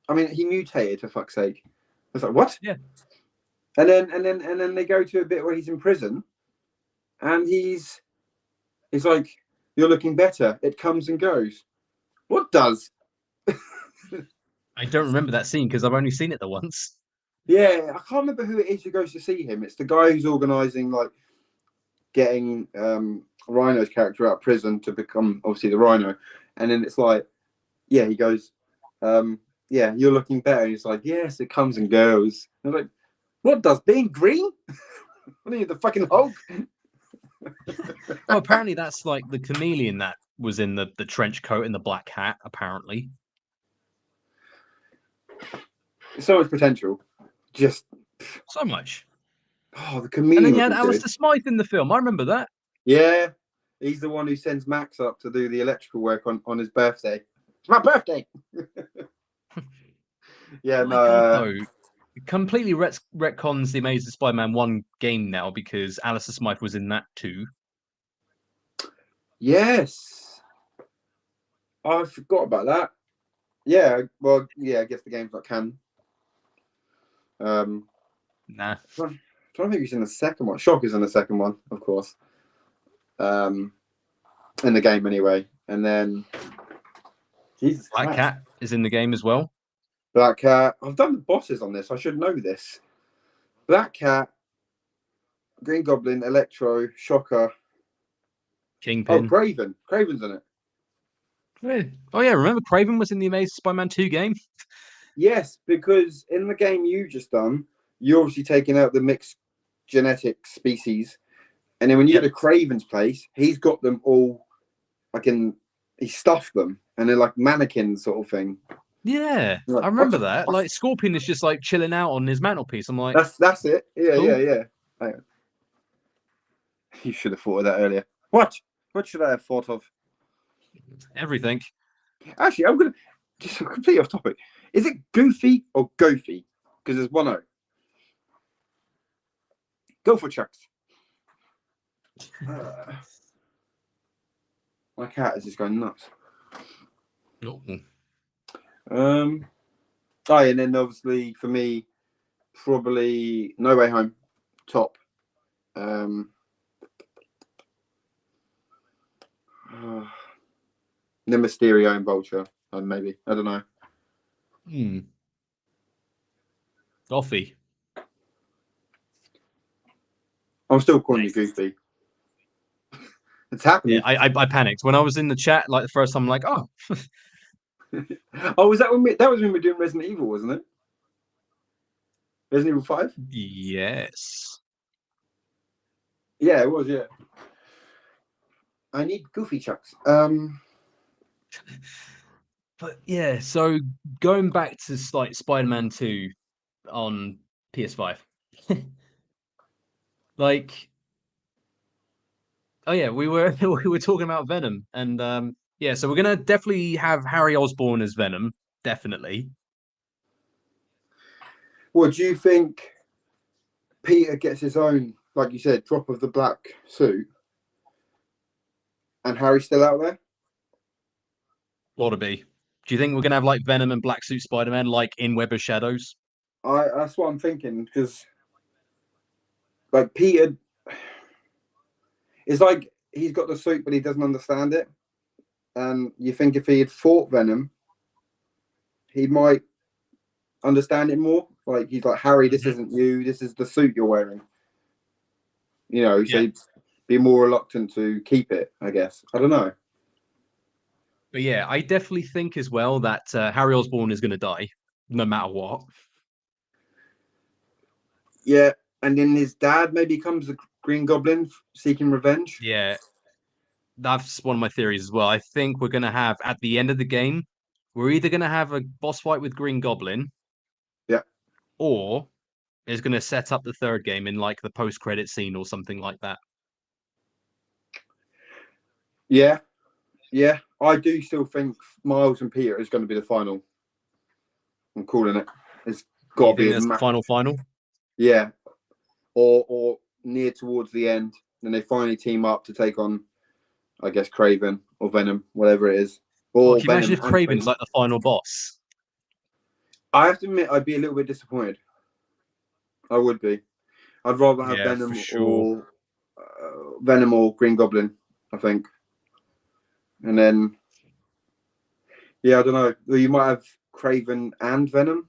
I mean, he mutated for fuck's sake. I was like, what? Yeah. And then they go to a bit where he's in prison, and he's like, "You're looking better." It comes and goes. What does? I don't remember that scene because I've only seen it the once. Yeah, I can't remember who it is who goes to see him. It's the guy who's organising, like, getting Rhino's character out of prison to become obviously the Rhino, and then it's like, yeah, he goes, yeah, you're looking better. And he's like, yes, it comes and goes. I'm like, what does being green? What are you, the fucking Hulk? Well, apparently that's like the chameleon that was in the trench coat and the black hat. Apparently, so much potential, just so much. Oh, the chameleon. And then you had Alistair Smythe in the film. I remember that. Yeah, he's the one who sends Max up to do the electrical work on his birthday. It's my birthday. Yeah, no. God, completely retcons the Amazing Spider-Man 1 game now because Alistair Smythe was in that too. Yes. I forgot about that. Yeah, well, yeah, I guess the game's not canon. Nah. I'm trying to think who's in the second one. Shocker's in the second one, of course. In the game anyway. And then Jesus Black Cat is in the game as well. Black Cat. I've done the bosses on this. I should know this. Black Cat, Green Goblin, Electro, Shocker. Kingpin. Oh, Craven. Craven's in it. Oh yeah, remember Craven was in the Amazing Spider-Man 2 game? Yes, because in the game you just done, you're obviously taking out the mixed genetic species, And then when you go to Craven's place, he's got them all he stuffed them and they're like mannequins sort of thing. Yeah, like, I remember that. Like Scorpion is just like chilling out on his mantelpiece. I'm like, that's it. Yeah, cool. yeah. You should have thought of that earlier. What should I have thought of? Everything. Actually, I'm gonna just completely off topic. Is it Goofy or Goofy? Because there's one O. Go for Chucks. My cat is just going nuts. No. And then obviously for me, probably No Way Home, top. Then Mysterio and Vulture, maybe. I don't know. Goffy. I'm still calling you Goofy. It's happening. Yeah, I panicked when I was in the chat. Like the first time, I'm like, oh. Oh, was that when that was when we were doing Resident Evil, wasn't it? Resident Evil 5? Yes. Yeah, it was. Yeah. I need Goofy Chucks. But yeah, so going back to like Spider-Man 2 on PS5. Like, oh yeah, we were talking about Venom, and yeah, so we're gonna definitely have Harry Osborn as Venom, definitely. What do you think? Peter gets his own, like you said, drop of the black suit, and Harry's still out there. Ought to be. Do you think we're gonna have like Venom and Black Suit Spider-Man like in Web of Shadows? That's what I'm thinking, because like Peter, it's like he's got the suit, but he doesn't understand it. And you think if he had fought Venom, he might understand it more. Like he's like, Harry, this isn't you. This is the suit you're wearing. You know, so he'd be more reluctant to keep it, I guess. I don't know. But yeah, I definitely think as well that Harry Osborn is going to die, no matter what. Yeah, and then his dad maybe becomes the Green Goblin seeking revenge. Yeah, that's one of my theories as well. I think we're going to have, at the end of the game, we're either going to have a boss fight with Green Goblin. Yeah. Or it's going to set up the third game in like the post-credit scene or something like that. Yeah. Yeah. I do still think Miles and Peter is going to be the final. I'm calling it. It's got to be the final. Yeah. Or near towards the end. Then they finally team up to take on, I guess, Craven or Venom, whatever it is. Or can you imagine if Craven's like the final boss? I have to admit, I'd be a little bit disappointed. I would be. I'd rather have Venom or Green Goblin, I think. And then, yeah, I don't know. You might have Craven and Venom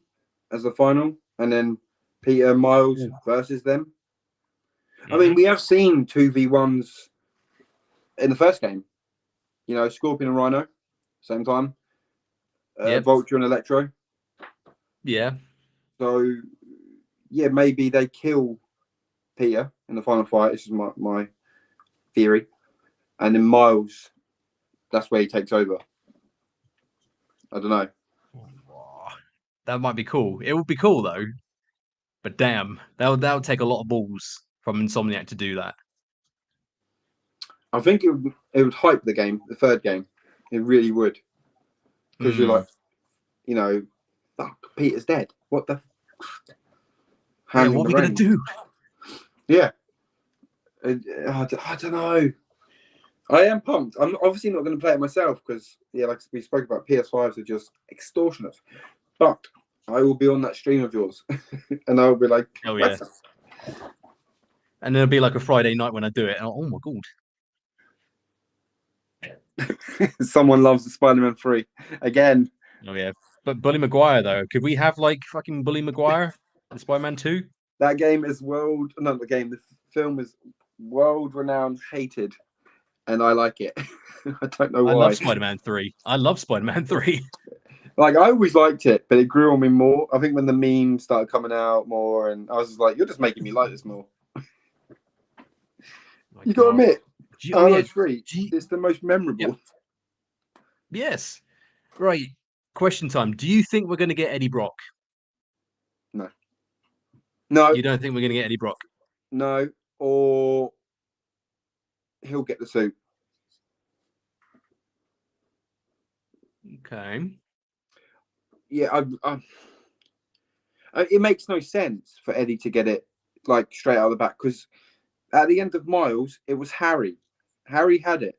as the final, and then Peter and Miles versus them. I mean, we have seen 2v1s in the first game. You know, Scorpion and Rhino, same time. Vulture and Electro. Yeah. So, yeah, maybe they kill Peter in the final fight. This is my theory. And then Miles, that's where he takes over. I don't know. That might be cool. It would be cool though. But damn, that would take a lot of balls from Insomniac to do that. I think it would hype the game, the third game. It really would. Because you're like, you know, fuck, Peter's dead. What the? Yeah, what are we going to do? Yeah. I don't know. I am pumped. I'm obviously not going to play it myself because, yeah, like we spoke about, PS5s are just extortionate. But I will be on that stream of yours, and I'll be like, oh yeah. And it'll be like a Friday night when I do it. And oh my god! Someone loves the Spider-Man 3 again. Oh yeah, but Bully Maguire though. Could we have like fucking Bully Maguire in Spider-Man 2? That game is the film is world-renowned, hated, and I like it. I don't know why. I love Spider-Man 3. I love Spider-Man 3. Like, I always liked it, but it grew on me more. I think when the memes started coming out more, and I was just like, you're just making me like this more. My You got to God. admit, Oh yeah. 3 is the most memorable. Yep. Yes. Right. Question time. Do you think we're going to get Eddie Brock? No. No. You don't think we're going to get Eddie Brock? No. Or he'll get the suit. Okay. Yeah, it makes no sense for Eddie to get it like straight out of the back, because at the end of Miles, it was Harry. Harry had it,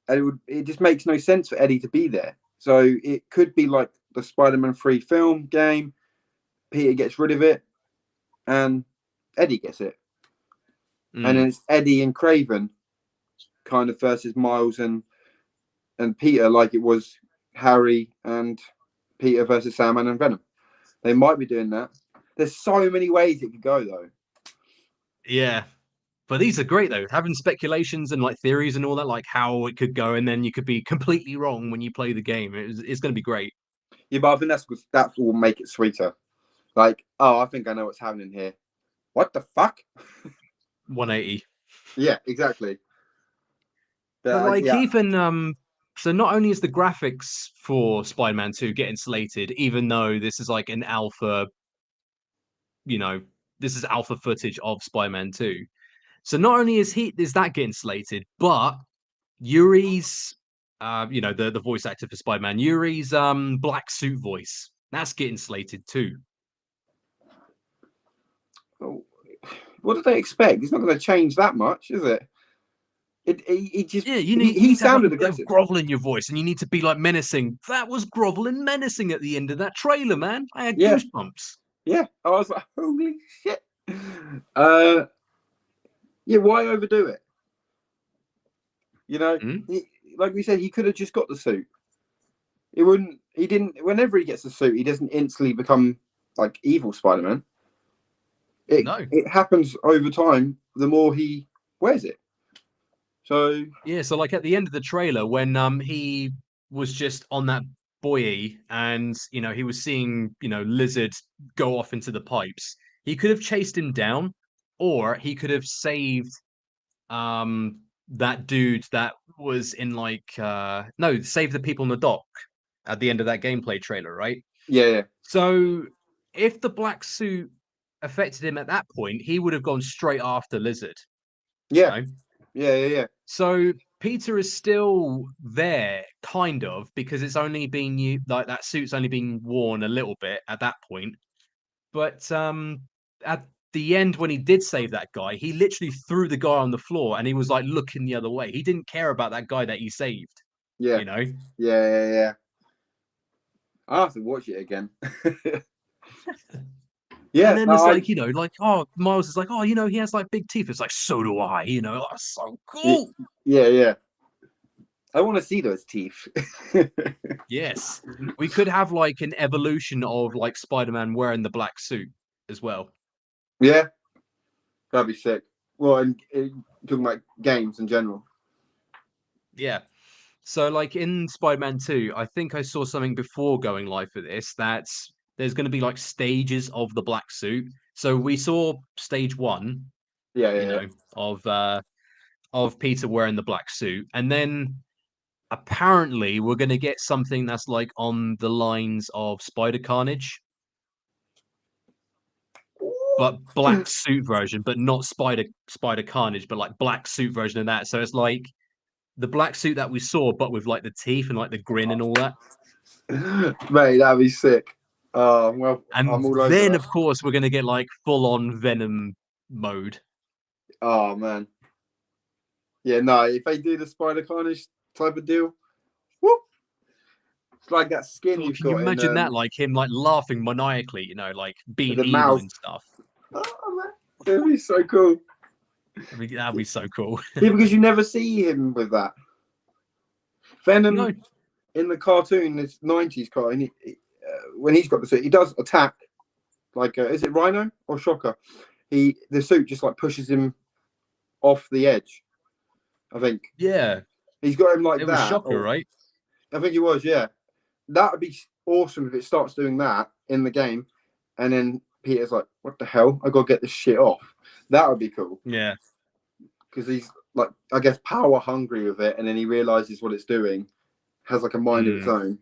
and it just makes no sense for Eddie to be there. So it could be like the Spider-Man 3 film game. Peter gets rid of it, and Eddie gets it, and then it's Eddie and Craven, kind of versus Miles and Peter, like it was Harry and Peter versus Sandman and Venom. They might be doing that. There's so many ways it could go, though. Yeah. But these are great, though. Having speculations and like theories and all that, like how it could go, and then you could be completely wrong when you play the game. It's going to be great. Yeah, but I think that will make it sweeter. Like, oh, I think I know what's happening here. What the fuck? 180. Yeah, exactly. But like yeah. even so not only is the graphics for Spider-Man 2 getting slated, even though this is like an alpha, this is alpha footage of Spider-Man 2. So not only is that getting slated, but Yuri's the voice actor for Spider-Man, Yuri's black suit voice, that's getting slated too. What do they expect? It's not going to change that much, is it? It just You he need to have like sounded a bit of aggressive. grovel in your voice, and you need to be like menacing. That was grovel and menacing at the end of that trailer, man. I had goosebumps. Yeah, I was like, holy shit. Yeah, why overdo it? Like we said, he could have just got the suit. It wouldn't. He didn't. Whenever he gets the suit, he doesn't instantly become like evil Spider-Man. It happens over time. The more he wears it. So yeah, so like at the end of the trailer, when he was just on that buoy, and he was seeing Lizard go off into the pipes. He could have chased him down, or he could have saved that dude that was in save the people in the dock at the end of that gameplay trailer, right? yeah. So if the black suit affected him at that point, he would have gone straight after Lizard. Yeah. Yeah. So Peter is still there, kind of, because it's only been that suit's only been worn a little bit at that point. But at the end, when he did save that guy, he literally threw the guy on the floor, and he was like looking the other way. He didn't care about that guy that he saved. Yeah. Yeah. I'll have to watch it again. Yeah. And then it's Miles is like, oh, he has like big teeth. It's like, so do I, that's so cool. Yeah. I want to see those teeth. Yes. We could have like an evolution of like Spider-Man wearing the black suit as well. Yeah. That'd be sick. Well, and talking about games in general. Yeah. So like in Spider-Man 2, I think I saw something before going live for this, that there's going to be like stages of the black suit. So we saw stage 1, of Peter wearing the black suit, and then apparently we're going to get something that's like on the lines of Spider Carnage, but black suit version, but not Spider Carnage, but like black suit version of that. So it's like the black suit that we saw, but with like the teeth and like the grin and all that. Mate, that'd be sick. Well, And I'm all over then, that. of course, we're going to get like full on Venom mode. Oh, man. Yeah, no, if they do the Spider Carnage type of deal, whoop. It's like that skin you've Can got you imagine in that? Like him like laughing maniacally, like being the evil mouth and stuff. Oh, man. That'd be so cool. That'd be so cool. Yeah, because you never see him with that. Venom in the cartoon, this 90s cartoon, when he's got the suit, he does attack. Like, is it Rhino or Shocker? The suit just like pushes him off the edge. I think. Yeah. He's got him like it that. Was Shocker, right? I think it was. Yeah, that would be awesome if it starts doing that in the game, and then Peter's like, "What the hell? I gotta get this shit off." That would be cool. Yeah. because he's like, I guess, power hungry with it, and then he realizes what it's doing, has like a mind of its own.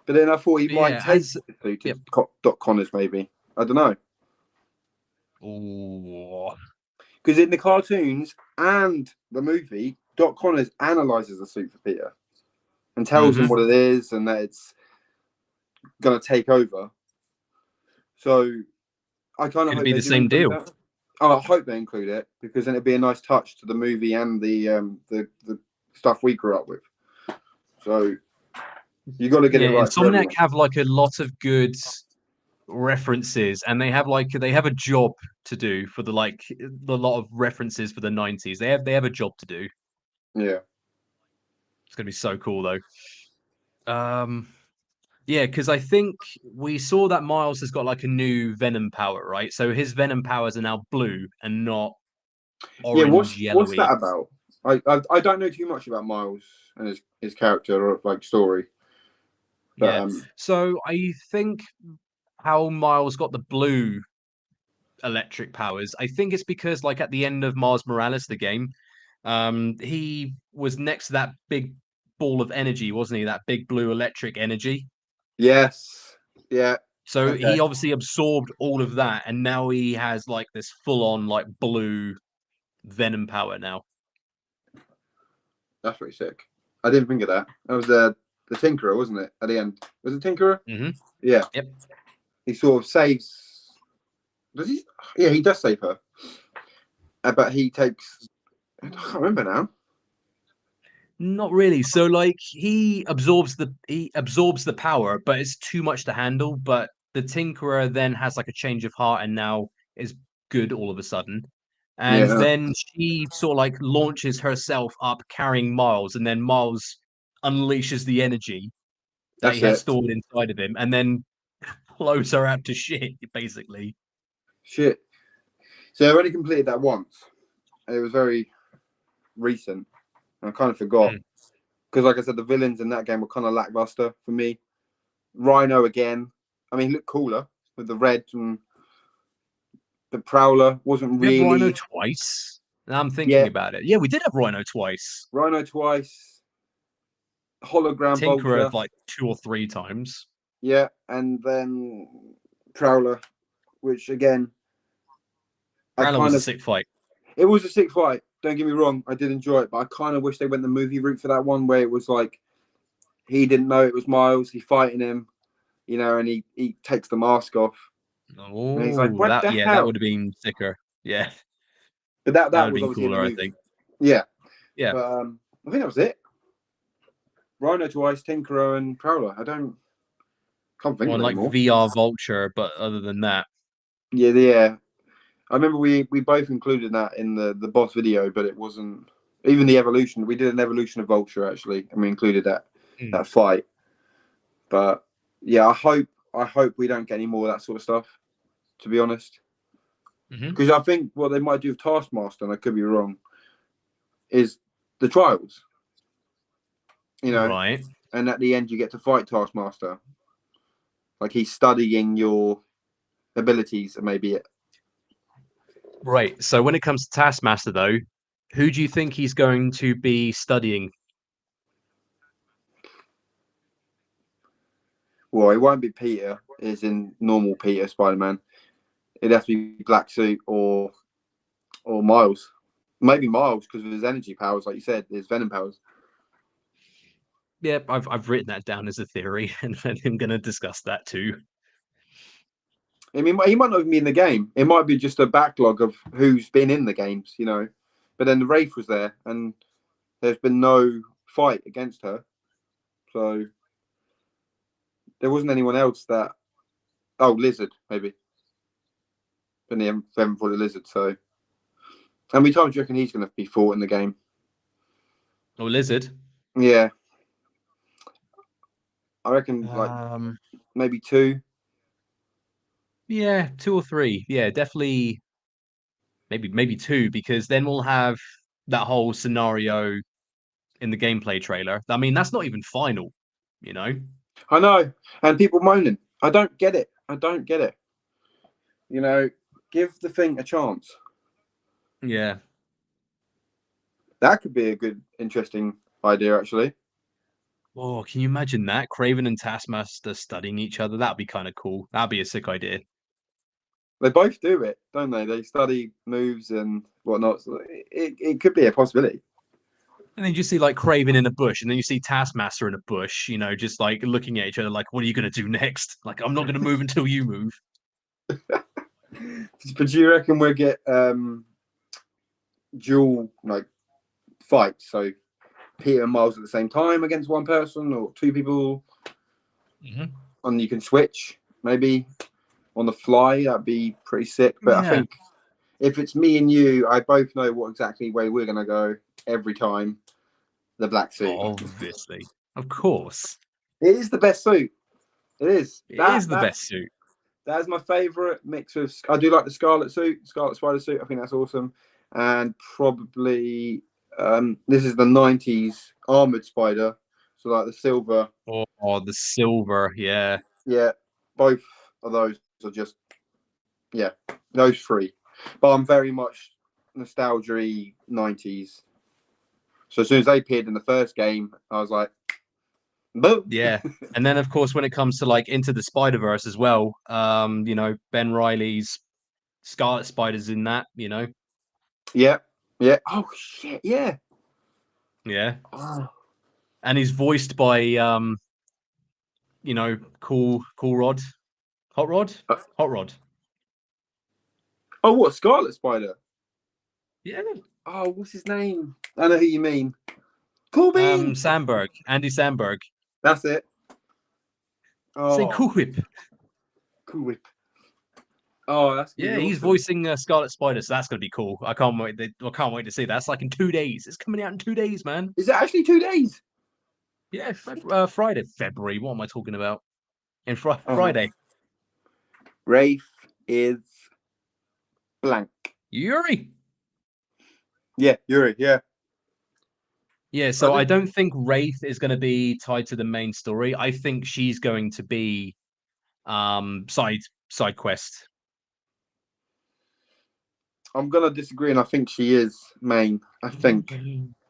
But then I thought he might take the suit to Doc Connors, maybe. I don't know. Because in the cartoons and the movie, Doc Connors analyzes the suit for Peter and tells him what it is and that it's going to take over. So I kind of hope be the same deal. That. Oh, I hope they include it, because then it'd be a nice touch to the movie and the stuff we grew up with. So you got to get it right. Insomniac have like a lot of good references, and they have a job to do for the lot of references for the 90s. They have a job to do. Yeah, it's gonna be so cool though. Yeah, because I think we saw that Miles has got like a new Venom power, right? So his Venom powers are now blue and not orange, yellowy. What's that about? I don't know too much about Miles and his character or like story. But, so I think how Miles got the blue electric powers, I think it's because like at the end of Miles Morales, the game, he was next to that big ball of energy, wasn't he? That big blue electric energy. Yes. Yeah. So he obviously absorbed all of that, and now he has like this full-on like blue Venom power now. That's pretty sick. I didn't think of that. That was the Tinkerer, wasn't it? At the end, was it Tinkerer? Yeah. Yep. He sort of saves. Does he? Yeah, he does save her. But he takes. I can't remember now. Not really. So like he absorbs the power, but it's too much to handle. But the Tinkerer then has like a change of heart and now is good all of a sudden. And then she sort of like launches herself up carrying Miles, and then Miles unleashes the energy that he has stored inside of him, and then blows her out to shit, basically. Shit. So I only completed that once. It was very recent. I kind of forgot. Because like I said, the villains in that game were kind of lackluster for me. Rhino again. I mean, he looked cooler with the red, and the Prowler wasn't really. Rhino twice. Now I'm thinking about it. Yeah, we did have Rhino twice. Rhino twice. Hologram Tinkerer Vulture. like 2 or 3 times. Yeah, and then Prowler, which again, Prowler was a sick fight. It was a sick fight. Don't get me wrong, I did enjoy it, but I kind of wish they went the movie route for that one, where it was like he didn't know it was Miles, he's fighting him, you know, and he takes the mask off. Oh, and he's like, what the hell? That would have been sicker. Yeah, but that would was have been cooler, I think. Yeah, yeah. But I think that was it. Rhino twice, Tinkerer, and Prowler. Can't think of it anymore. VR Vulture, but other than that, yeah. I remember we both included that in the boss video, but it wasn't even the evolution. We did an evolution of Vulture actually, and we included that fight. But yeah, I hope we don't get any more of that sort of stuff, to be honest. Because I think what they might do with Taskmaster, and I could be wrong, is the trials. You know, right? And at the end, you get to fight Taskmaster. Like he's studying your abilities, and maybe it. Right. So when it comes to Taskmaster, though, who do you think he's going to be studying? Well, it won't be Peter, as in normal Peter Spider-Man. It'd have to be Black Suit or Miles. Maybe Miles, because of his energy powers, like you said, his Venom powers. Yeah, I've written that down as a theory, and I'm going to discuss that too. I mean, he might not even be in the game. It might be just a backlog of who's been in the games, you know. But then the Wraith was there, and there's been no fight against her. So there wasn't anyone else that. Oh, Lizard, maybe. But they haven't fought a Lizard, so. How many times do you reckon he's going to be fought in the game? Oh, Lizard? Yeah. I reckon, maybe 2. Yeah, 2 or 3. Yeah, definitely. Maybe 2, because then we'll have that whole scenario in the gameplay trailer. I mean, that's not even final, you know? I know. And people moaning. I don't get it. You know, give the thing a chance. Yeah. That could be a good, interesting idea, actually. Oh, can you imagine that? Craven and Taskmaster studying each other. That'd be kind of cool. That'd be a sick idea. They both do it, don't they? They study moves and whatnot. So it could be a possibility. And then you see like Craven in a bush, and then you see Taskmaster in a bush, you know, just like looking at each other like, what are you going to do next? Like, I'm not going to move until you move. But do you reckon we'll get dual like fights? So Peter and Miles at the same time against one person or two people, and you can switch maybe on the fly. That'd be pretty sick. But I think if it's me and you, I both know what exactly way we're gonna go every time. The black suit, obviously, of course, it is the best suit. It is. It is the best suit. That is my favourite mix of. I do like the Scarlet Spider suit. I think that's awesome, and probably this is the '90s armored Spider, so like the silver. Oh, the silver, yeah. Yeah, both of those are just those three. But I'm very much nostalgia-y '90s. So as soon as they appeared in the first game, I was like, boom. Yeah. And then of course when it comes to like Into the Spider-Verse as well, you know, Ben Reilly's Scarlet Spider's in that, you know. Yeah. Yeah. Oh shit, yeah. Yeah. Oh. And he's voiced by you know, Cool Rod. Hot Rod? Hot Rod. Oh, what, Scarlet Spider? Yeah. Oh, what's his name? I know who you mean. Cool Beans. Sandberg. Andy Sandberg. That's it. Oh, Say Cool Whip. Cool Whip. Oh, that's yeah. awesome. He's voicing Scarlet Spider, so that's gonna be cool. I can't wait. I can't wait to see that. That's like in 2 days. It's coming out in 2 days, man. Is it actually 2 days? Yeah, Friday, February. What am I talking about? In Friday. Rafe is blank. Yuri. Yeah, Yuri. Yeah. Yeah, so I don't think Wraith is going to be tied to the main story. I think she's going to be side quest. I'm gonna disagree, and I think she is main. I think.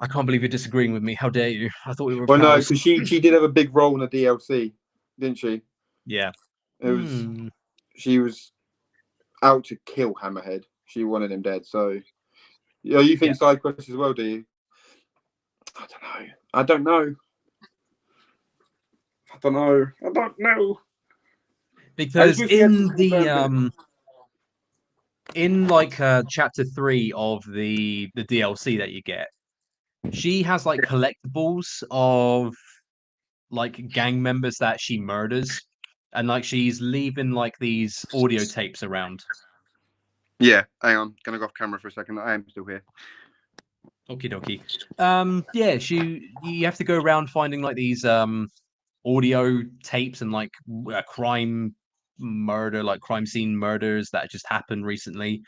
I can't believe you're disagreeing with me. How dare you? I thought we were. Well, no, because she did have a big role in the DLC, didn't she? Yeah. It was. She was out to kill Hammerhead. She wanted him dead. So, yeah, you think side quest as well? Do you? I don't know. Because in like chapter 3 of the DLC that you get, she has like collectibles of like gang members that she murders, and like she's leaving like these audio tapes around. Yeah, hang on, gonna go off camera for a second. I am still here. Okie dokie. Yeah, you have to go around finding like these audio tapes and like crime scene murders that just happened recently.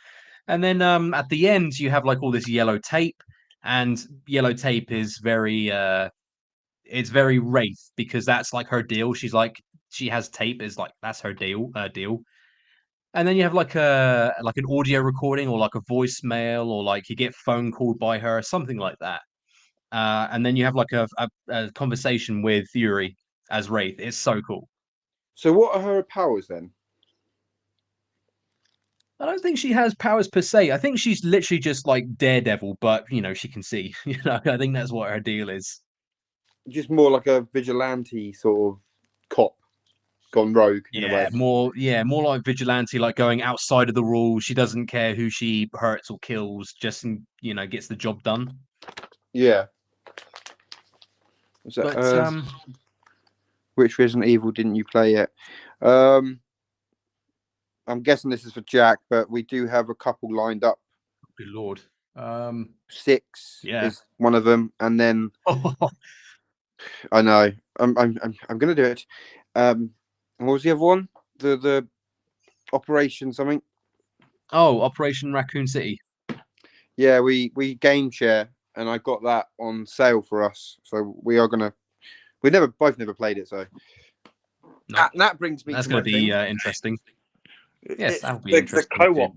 And then at the end you have like all this yellow tape, and yellow tape is very it's very Wraith, because that's like her deal. She's like, she has tape, is like that's her deal. And then you have like an audio recording or like a voicemail, or like you get phone called by her, something like that. And then you have like a conversation with Yuri as Wraith. It's so cool. So what are her powers then? I don't think she has powers per se. I think she's literally just like Daredevil, but you know, she can see. You know, I think that's what her deal is. Just more like a vigilante sort of cop gone rogue in a way. More like vigilante, like going outside of the rules. She doesn't care who she hurts or kills, just you know, gets the job done. Yeah. But which Resident Evil didn't you play yet? I'm guessing this is for Jack, but we do have a couple lined up. Good lord. 6 is one of them, and then I know I'm gonna do it. What was the other one? The Operation something. Oh, Operation Raccoon City. Yeah, we game share, and I got that on sale for us. So we are gonna. We both never played it, so that brings me. That's going to be interesting. Yes, that'll be the interesting. co-op.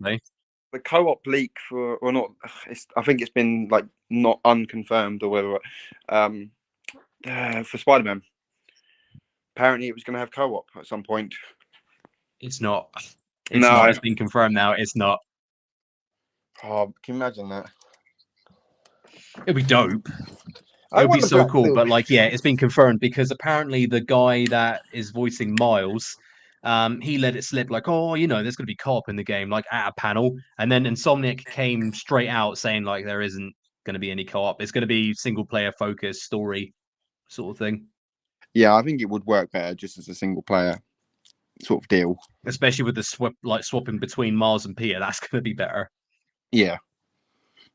the co-op leak for, or not? I think it's been like not unconfirmed or whatever. For Spider-Man, apparently it was going to have co-op at some point. It's not. No, it's been confirmed now. It's not. Oh, can you imagine that? It'd be dope. I It'd be want the so black cool. suit. But like, yeah, it's been confirmed because apparently the guy that is voicing Miles, he let it slip like, oh, you know, there's going to be co-op in the game, like at a panel, and then Insomniac came straight out saying like there isn't going to be any co-op. It's going to be single player focused story sort of thing. Yeah, I think it would work better just as a single player sort of deal. Especially with the swapping between Miles and Peter, that's going to be better. Yeah,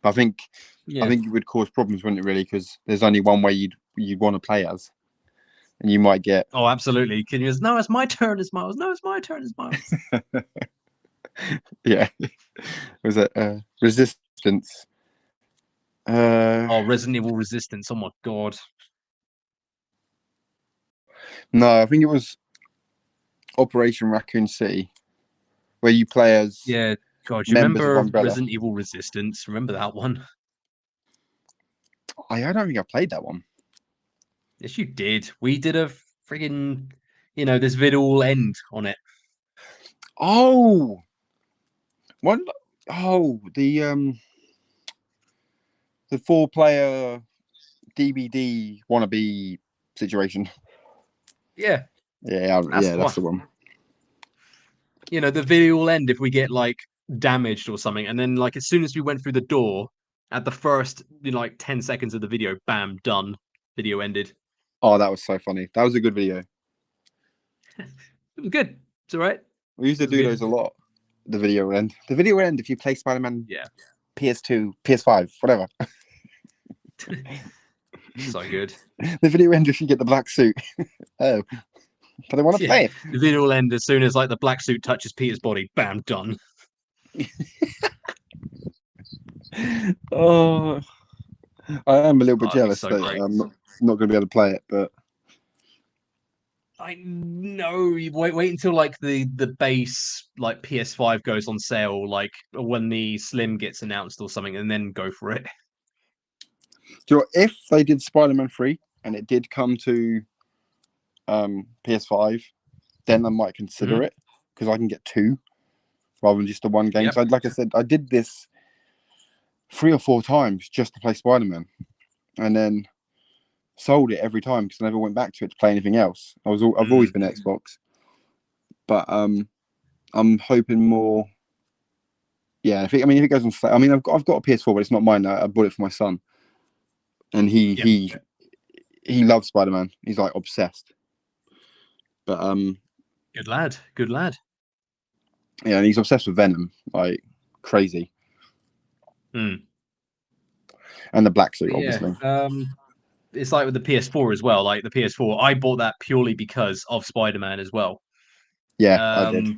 I think it would cause problems, wouldn't it? Really, because there's only one way you'd want to play as, and you might get. Oh, absolutely. Can you just, no, it's my turn as Miles. No, it's my turn as Miles. Yeah, was it Resistance? Resident Evil Resistance. Oh my god. No, I think it was Operation Raccoon City, where you play as God, you remember Resident Evil Resistance? Remember that one? I don't think I played that one. Yes, you did. We did a friggin', this vid will end on it. Oh, one. Oh, the 4-player DVD wannabe situation. Yeah. That's the one. The video will end if we get like damaged or something, and then like as soon as we went through the door, at the first 10 seconds of the video, bam, done. Video ended. Oh, that was so funny. That was a good video. It was good. It's all right. We used to do those a lot. The video will end. The video will end if you play Spider-Man. Yeah. PS2, PS5, whatever. So good. The video will end if you get the black suit. Oh, but I want to play it. The video will end as soon as like the black suit touches Peter's body. Bam, done. Oh, I am a little bit jealous so that great. I'm not going to be able to play it, but I know. You wait until like the base like PS5 goes on sale, like when the Slim gets announced or something, and then go for it. Do you know, if they did Spider-Man 3 and it did come to PS5, then I might consider it because I can get 2 rather than just the one game. Yep. So, like I said, I did this 3 or 4 times just to play Spider-Man, and then sold it every time because I never went back to it to play anything else. I've always been Xbox, but I'm hoping more. Yeah, if it goes on sale, I mean, I've got a PS4, but it's not mine. I bought it for my son, and he loves Spider-Man. He's like obsessed. But good lad. Yeah, and he's obsessed with Venom, like crazy. And the black suit, obviously. It's like with the PS4 as well. Like the PS4, I bought that purely because of Spider-Man as well. Yeah, I did.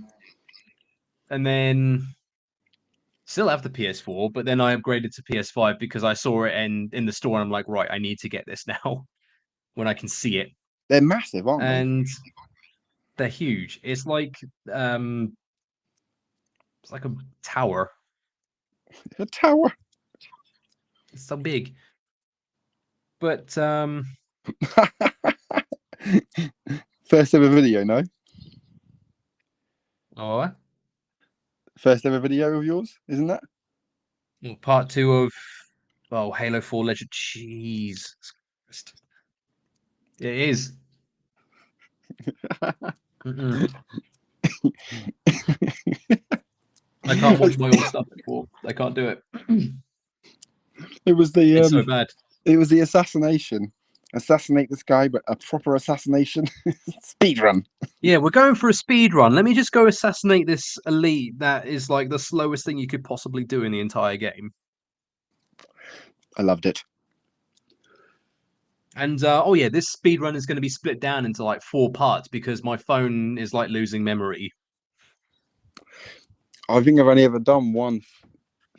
And then still have the PS4, but then I upgraded to PS5 because I saw it in the store, and I'm like, right, I need to get this now when I can see it. They're massive, aren't they? And they're huge. It's like a tower. A tower. It's so big. But first ever video, no? Oh, first ever video of yours, isn't that? Well, part 2 of Halo 4 Legend. Jeez, it is. I can't watch my old stuff anymore. I can't do it. It was it's so bad. It was the assassination. Assassinate this guy, but a proper assassination. Speed run. Yeah, we're going for a speed run. Let me just go assassinate this elite that is like the slowest thing you could possibly do in the entire game. I loved it. And this speed run is going to be split down into like 4 parts because my phone is like losing memory. I think I've only ever done one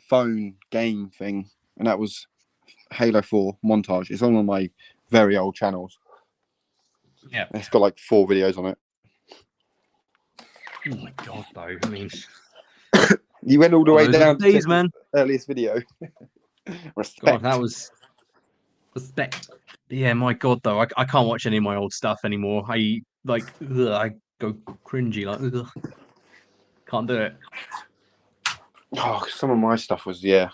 phone game thing, and that was Halo 4 montage. It's on one of my very old channels. Yeah, it's got like 4 videos on it. Oh my god, though! I mean, You went all the way those down to days, check man. the earliest video. Respect. God, that was respect. Yeah, my God, though, I can't watch any of my old stuff anymore. I go cringy, like, ugh. Can't do it. Oh, some of my stuff was I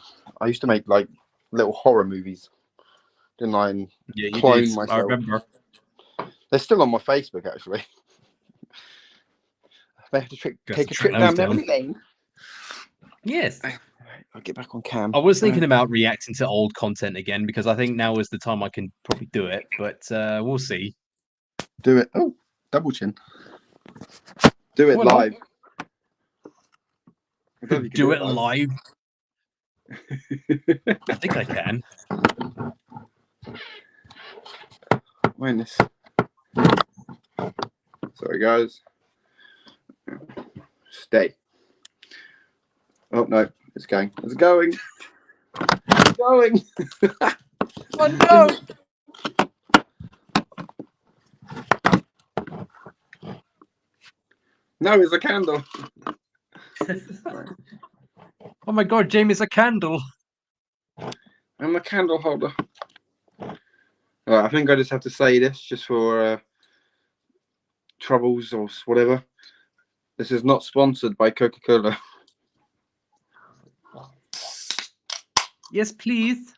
used to make like little horror movies, didn't I? And Yeah, you clone did. myself. I remember. They're still on my Facebook, actually. They have to take a trip down memory lane. Yes. I'll get back on cam. I was thinking about reacting to old content again because I think now is the time I can probably do it, but we'll see. Do it. Oh, double chin. Do it live. Do it live. I think I can. Minus. Sorry, guys. Stay. Oh no, it's going. It's going. It's going. Oh no! No, it's a candle. Oh my God, Jamie's a candle. I'm a candle holder. Right, I think I just have to say this just for troubles or whatever. This is not sponsored by Coca-Cola. Yes, please.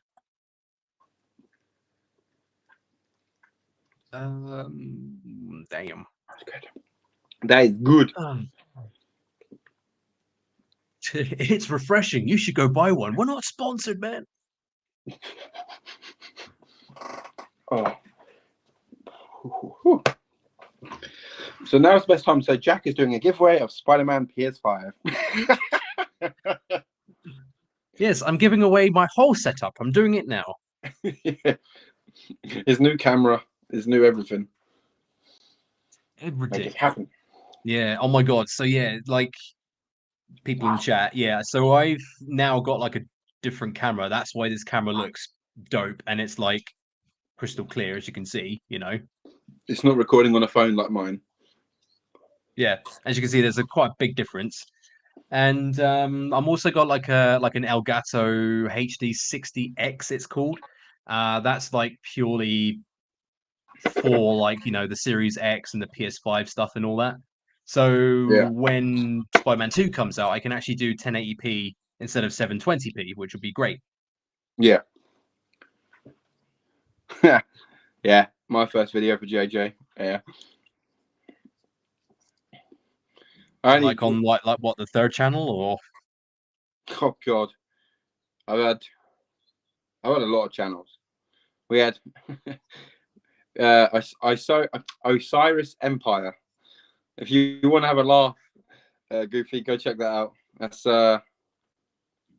Damn. That's good. That is good. It's refreshing. You should go buy one. We're not sponsored, man. Oh. So now it's the best time to say Jack is doing a giveaway of Spider-Man PS5. Yes, I'm giving away my whole setup. I'm doing it now. Yeah. His new camera, his new everything. Everything. Make it happen. Yeah. Oh my God. So yeah, like people in chat. Yeah. So I've now got like a different camera. That's why this camera looks dope, and it's like crystal clear, as you can see. You know. It's not recording on a phone like mine. Yeah, as you can see, there's a quite big difference. And I'm also got like an Elgato HD 60X, it's called. That's like purely for like the Series X and the PS5 stuff and all that. So when Spider-Man 2 comes out, I can actually do 1080p instead of 720p, which would be great. Yeah. Yeah, my first video for JJ. Yeah. Like on like what, the third channel or? Oh God, I've had a lot of channels. We had Osiris Empire. If you want to have a laugh, Goofy, go check that out. That's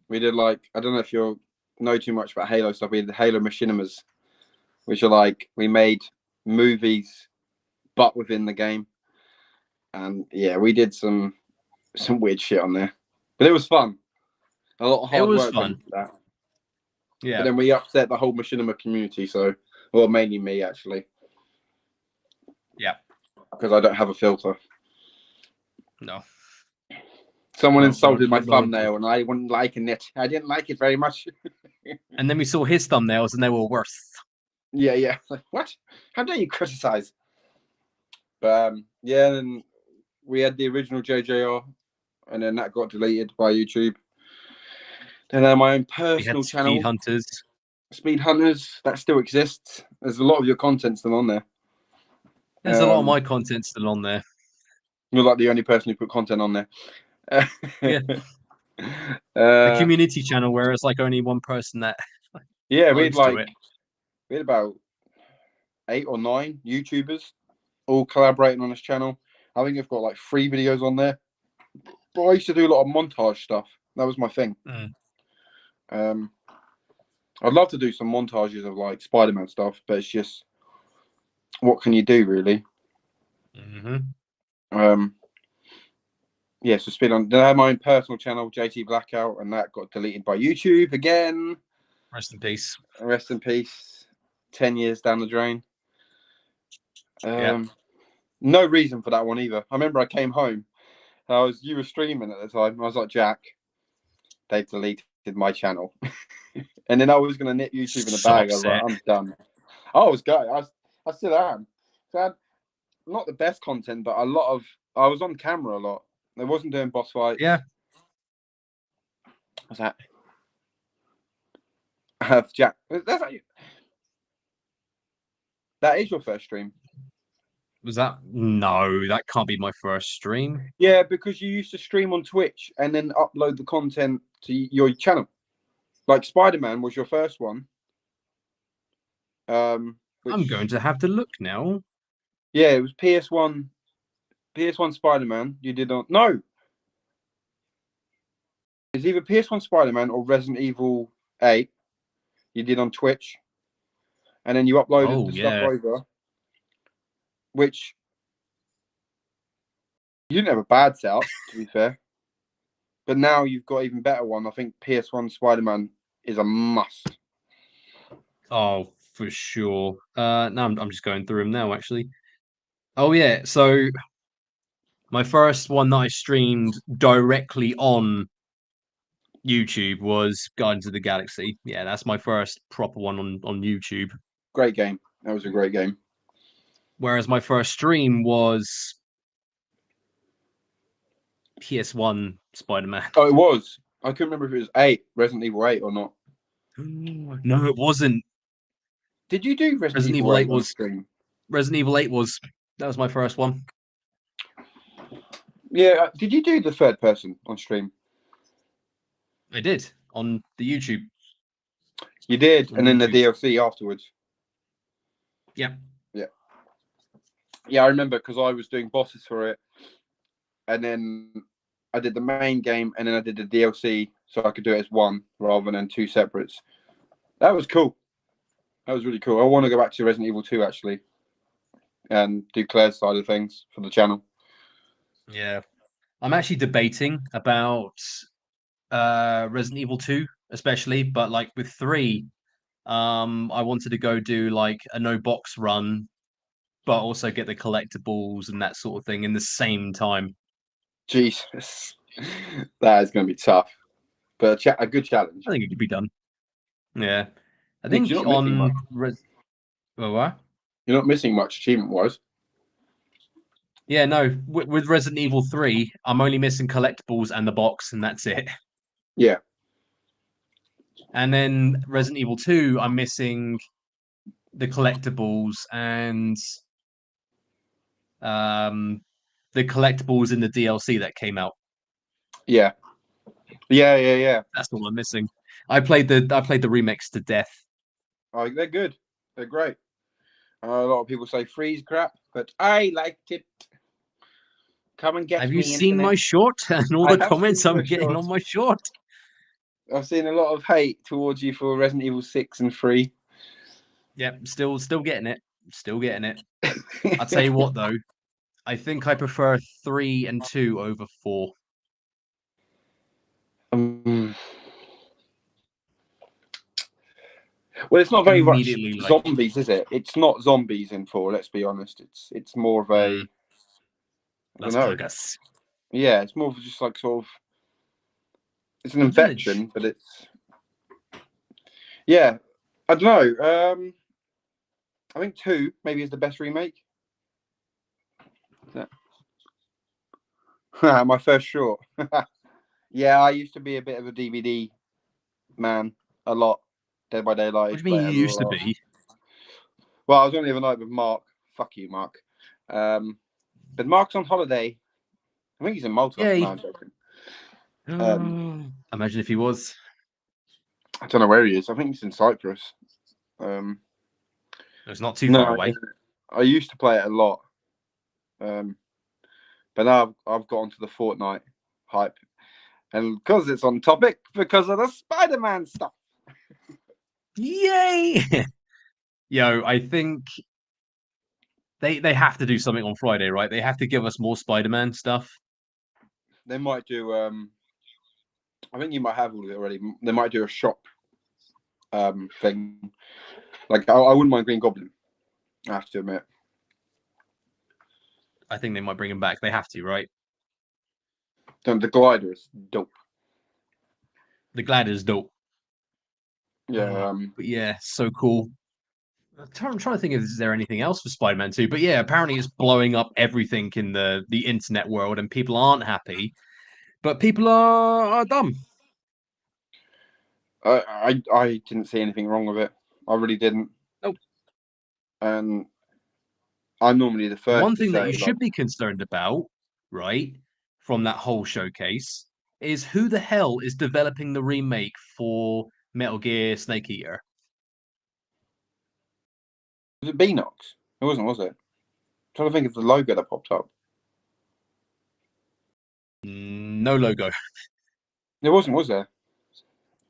we did like, I don't know if you know too much about Halo stuff. We did the Halo Machinimas, which are like, we made movies but within the game. And yeah, we did some weird shit on there, but it was fun. A lot of hard work went into that. Yeah. But then we upset the whole Machinima community, well, mainly me actually. Yeah. Because I don't have a filter. No. Someone insulted my thumbnail and I wasn't liking it. I didn't like it very much. And then we saw his thumbnails and they were worse. Yeah. Like, what? How dare you criticize? But yeah, then we had the original JJR, and then that got deleted by YouTube. Then I had my own personal channel. Speed Hunters, that still exists. There's a lot of your content still on there. There's a lot of my content still on there. You're like the only person who put content on there. Yeah. A community channel where it's like only one person that. Yeah, we had about 8 or 9 YouTubers all collaborating on this channel. I think I've got like 3 videos on there. But I used to do a lot of montage stuff. That was my thing. I'd love to do some montages of like Spider-Man stuff, but it's just, what can you do really? Yeah, so Speed on. Then I had my own personal channel, JT Blackout, and that got deleted by YouTube again. Rest in peace. Rest in peace. 10 years down the drain. No reason for that one either. I remember I came home. You were streaming at the time. I was like, Jack, they deleted my channel. And then I was going to nip YouTube in the bag. I was like, I'm done. I was going. I still am. So I had not the best content, but I was on camera a lot. I wasn't doing boss fights. Yeah. What's that? I have Jack. That is your first stream. Was that? No, that can't be my first stream. Yeah, because you used to stream on Twitch and then upload the content to your channel. Like Spider-Man was your first one. I'm going to have to look now. Yeah, it was PS1 Spider-Man. You did on it's either PS1 Spider-Man or Resident Evil 8. You did on Twitch, and then you uploaded the stuff over, which you didn't have a bad setup, to be fair. But now you've got even better one. I think PS1 Spider-Man is a must. Oh, for sure. No, I'm just going through them now, actually. Oh yeah, so my first one that I streamed directly on YouTube was Guardians of the Galaxy. Yeah, that's my first proper one on YouTube. Great game. That was a great game. Whereas my first stream was PS1 Spider-Man. Oh, it was. I couldn't remember if it was Resident Evil 8 or not. No, it wasn't. Did you do Resident Evil 8 on stream? Resident Evil 8 was. That was my first one. Yeah. Did you do the third person on stream? I did on the YouTube. You did, and then the DLC afterwards. Yeah. Yeah. Yeah, I remember because I was doing bosses for it, and then I did the main game, and then I did the DLC, so I could do it as one rather than two separates. That was cool. That was really cool. I want to go back to Resident Evil 2 actually, and do Claire's side of things for the channel. Yeah, I'm actually debating about Resident Evil 2, especially, but like with 3, I wanted to go do like a no box run, but also get the collectibles and that sort of thing in the same time. Jesus, that is going to be tough, but a good challenge. I think it could be done. Yeah, I think you're on what? You're not missing much achievement-wise. Yeah, no. With Resident Evil 3, I'm only missing collectibles and the box, and that's it. Yeah. And then Resident Evil 2, I'm missing the collectibles and the collectibles in the DLC that came out. Yeah. Yeah. That's all I'm missing. I played the remix to death. Oh, they're good. They're great. A lot of people say freeze crap, but I liked it. Come and get me. Have you seen my short and all the comments I'm getting on my short? I've seen a lot of hate towards you for Resident Evil 6 and 3. Yep, still getting it. Still getting it. I'll tell you what though. I think I prefer 3 and 2 over 4. Well, it's not very much zombies, is it? It's not zombies in 4. Let's be honest. It's more of a. I don't know. Yeah, it's more of just like sort of. It's an infection, but it's. Yeah, I don't know. I think 2 maybe is the best remake. Yeah. My first short. Yeah, I used to be a bit of a DVD man. A lot. Dead by Daylight. What do you mean you used to be? Well, I was only the other night with Mark. Fuck you, Mark. But Mark's on holiday. I think he's in Malta. Yeah. No, I'm joking. Imagine if he was. I don't know where he is. I think he's in Cyprus. It's not too far away. I used to play it a lot. But now I've got onto the Fortnite hype. And because it's on topic, because of the Spider-Man stuff. Yay! Yo, I think they have to do something on Friday, right? They have to give us more Spider-Man stuff. They might do. I think you might have all of it already. They might do a shop thing. Like I wouldn't mind Green Goblin. I have to admit. I think they might bring him back. They have to, right? The glider is dope. The glider's dope. Yeah. But yeah, so cool. I'm trying to think if is there anything else for Spider-Man 2, but yeah, apparently it's blowing up everything in the internet world, and people aren't happy. But people are dumb. I didn't see anything wrong with it. I really didn't. Nope. And I'm normally the first One to thing that say, you like, should be concerned about, right, from that whole showcase, is who the hell is developing the remake for Metal Gear Snake Eater? was it Beanox? It wasn't, was it? I'm trying to think of the logo that popped up. No logo. There wasn't, was there?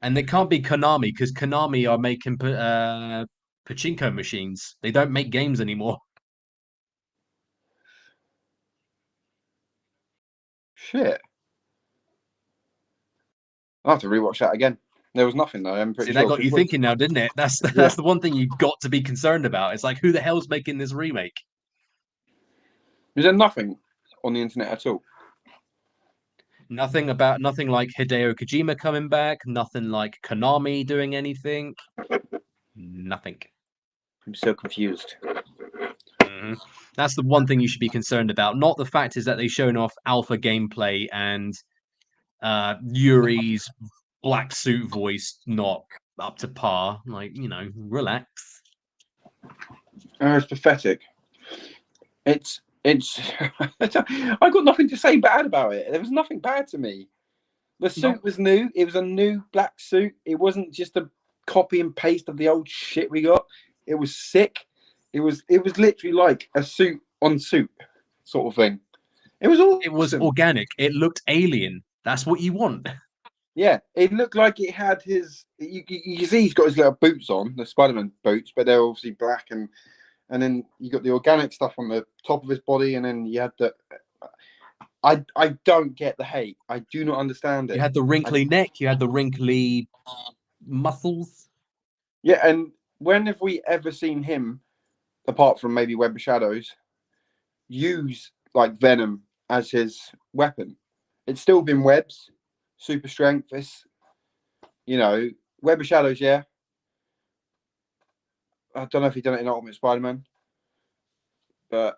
And it can't be Konami, because Konami are making pachinko machines. They don't make games anymore. Shit. I'll have to rewatch that again. There was nothing though. I'm pretty See, sure. that got you thinking now, didn't it? That's Yeah. the one thing you've got to be concerned about. It's like, who the hell's making this remake? Is there nothing on the internet at all? Nothing like Hideo Kojima coming back. Nothing like Konami doing anything. Nothing. I'm so confused. That's the one thing you should be concerned about. Not the fact is that they've shown off alpha gameplay and Yuri's black suit voice not up to par. Like, relax. It's pathetic. It's. I got nothing to say bad about it. There was nothing bad to me. The suit was new. It was a new black suit. It wasn't just a copy and paste of the old shit we got. It was sick. It was literally like a suit on suit sort of thing. It was awesome. It was organic. It looked alien. That's what you want. Yeah, it looked like it had his. You see, he's got his little boots on, the Spider-Man boots, but they're obviously black, and then you got the organic stuff on the top of his body, and then you had the. I don't get the hate. I do not understand it. You had the wrinkly neck. You had the wrinkly muscles. Yeah, and when have we ever seen him, apart from maybe Web of Shadows, use like Venom as his weapon? It's still been webs, super strength. It's, Web of Shadows, yeah. I don't know if he done it in Ultimate Spider-Man, but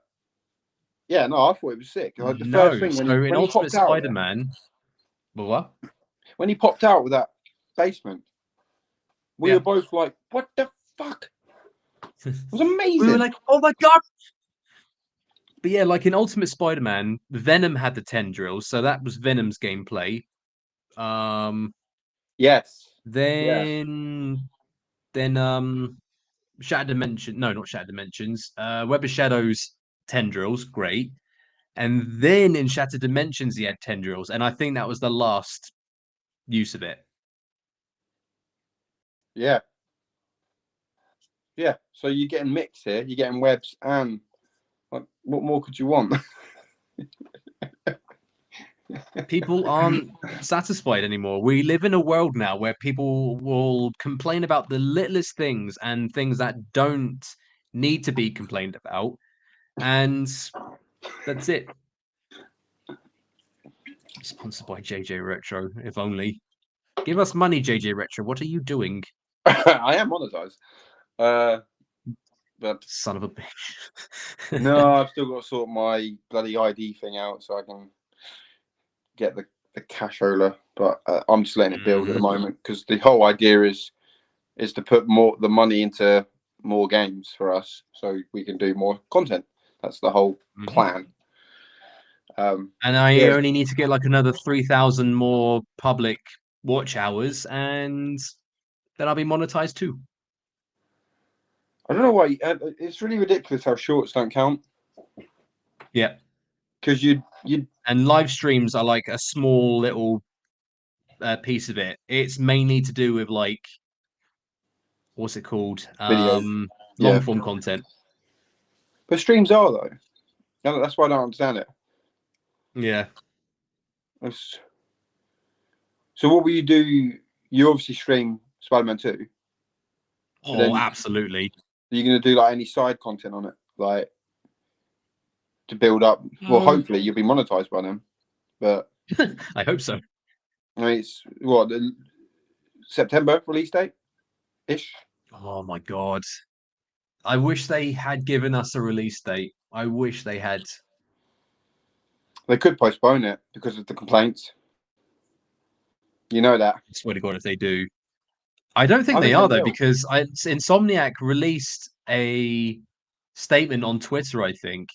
yeah, no, I thought it was sick. Like the first thing when he Ultimate popped out, Spider-Man, what? When he popped out with that basement, we were both like, "What the fuck?" It was amazing. We were like, "Oh my god!" But yeah, like in Ultimate Spider-Man, Venom had the tendrils, so that was Venom's gameplay. Yes. Then Shattered Dimension, no, not Shattered Dimensions. Web of Shadows tendrils, great. And then in Shattered Dimensions, he had tendrils, and I think that was the last use of it. Yeah. Yeah. So you're getting mixed here. You're getting webs, and like, what more could you want? People aren't satisfied anymore. We live in a world now where people will complain about the littlest things and things that don't need to be complained about, and that's it. Sponsored by JJ Retro, if only. Give us money, JJ Retro. What are you doing? I am monetized. But son of a bitch. No, I've still got to sort my bloody ID thing out so I can get the cashola. But I'm just letting it build at the moment because the whole idea is to put the money into more games for us so we can do more content. That's the whole plan. And I only need to get like another 3,000 more public watch hours, and then I'll be monetized too. I don't know why. It's really ridiculous how shorts don't count. Yeah, because you and live streams are like a small little piece of it. It's mainly to do with like what's it called? Videos. Long form content. But streams are though. That's why I don't understand it. Yeah. So what will you do? You obviously stream Spider-Man 2. Oh, absolutely. Are you going to do like any side content on it, like to build up? Well, hopefully you'll be monetized by them, but I hope so. I mean, it's what September release date ish. Oh my god. I wish they had given us a release date. I wish they had. They could postpone it because of the complaints. You know that. I swear to God, if they do. I don't think I they think are, they though, will. because Insomniac released a statement on Twitter, I think,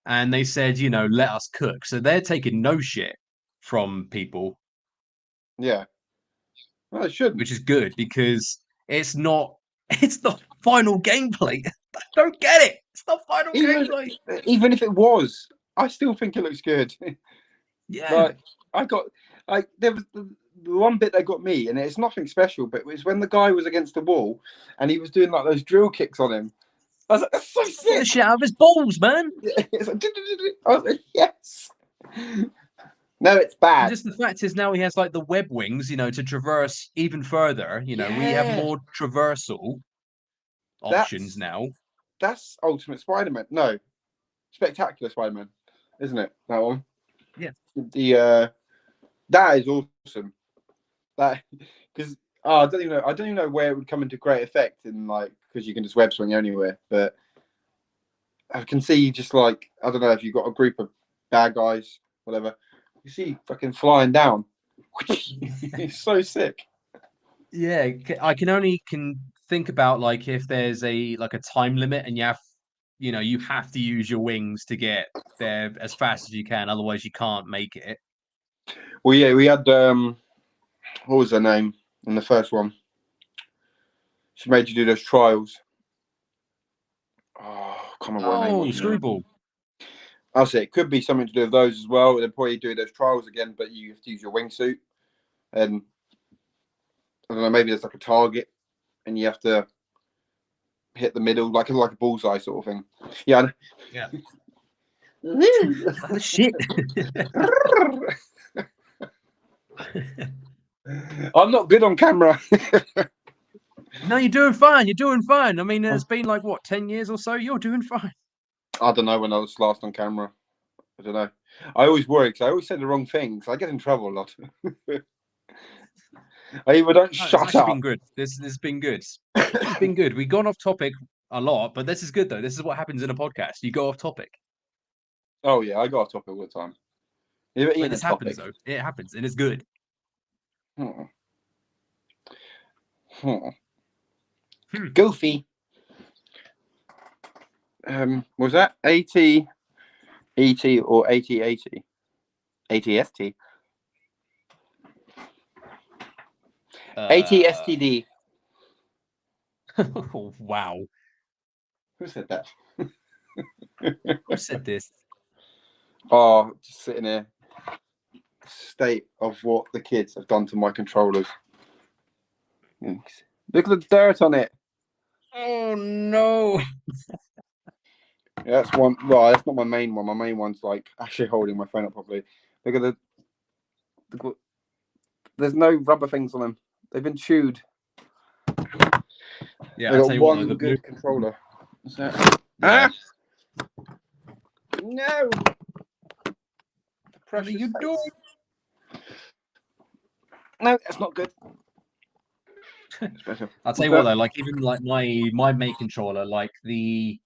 and they said, let us cook. So they're taking no shit from people. Yeah. Well, it shouldn't. Which is good because it's not final gameplay. I don't get it. It's not final gameplay. Even if it was, I still think it looks good. Yeah. Like there was the one bit that got me, and it's nothing special, but it was when the guy was against the wall and he was doing like those drill kicks on him. I was like, that's so sick. Get the shit out of his balls, man. It's like, I was like, yes. No, it's bad. Just the fact is now he has like the web wings, to traverse even further. We have more traversal options now. That's Ultimate Spider-Man. No, Spectacular Spider-Man, isn't it? That one. Yeah. That is awesome. That because I don't even know where it would come into great effect in because you can just web swing anywhere. But I can see just I don't know if you've got a group of bad guys, whatever. You see fucking flying down. It's so sick. Yeah, I can only think about if there's a time limit and you have to use your wings to get there as fast as you can, otherwise you can't make it. Well, yeah, we had what was her name in the first one? She made you do those trials. Oh, I can't remember her name. Oh, Screwball. I'll say it could be something to do with those as well. They'll probably do those trials again, but you have to use your wingsuit. And I don't know, maybe there's a target and you have to hit the middle, like a bullseye sort of thing. Yeah. Yeah. Oh, shit. I'm not good on camera. No, you're doing fine. You're doing fine. I mean, it's been 10 years or so. You're doing fine. I don't know when I was last on camera. I don't know. I always worry because I always say the wrong things. I get in trouble a lot. I either don't shut up. Been good. This has been good. It's been good. We've gone off topic a lot, but this is good though. This is what happens in a podcast. You go off topic. Oh yeah, I go off topic all the time. This happens though. It happens, and it's good. Goofy. Was that AT, ET, or AT-AT? ATST. ATSTD. Oh, wow. Who said that? Who said this? Oh, just sitting here. State of what the kids have done to my controllers. Look at the dirt on it. Oh no. Yeah, that's one. Well, that's not my main one. My main one's actually holding my phone up properly. Look at there's no rubber things on them. They've been chewed. Yeah, I got one good controller. What's that? Yeah. No. What are you doing? No, that's not good. I'll tell you what though, even my main controller, the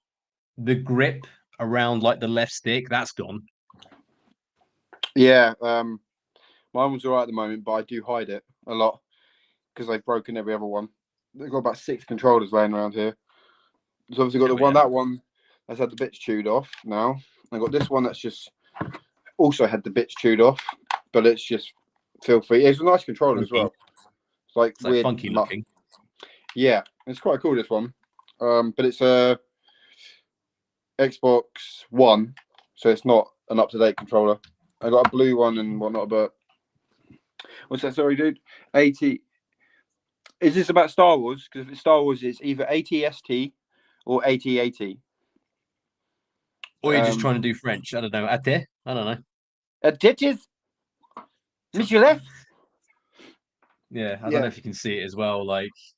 grip around the left stick, that's gone. Yeah, mine was alright at the moment, but I do hide it a lot because they've broken every other one. They've got about 6 controllers laying around here. There's obviously got that one that's had the bits chewed off now. I got this one that's just also had the bits chewed off, but it's just filthy. It's a nice controller as well. It's weird, funky looking. Yeah, it's quite cool, this one. But it's a Xbox One, so it's not an up-to-date controller. I got a blue one and whatnot, but what's that? Sorry, dude. 80. Is this about Star Wars? Because if it's Star Wars, it's either ATST or AT-AT. Or you're just trying to do French. I don't know. I don't know. Ditches? Monsieur left? Yeah, I don't know if you can see it as well.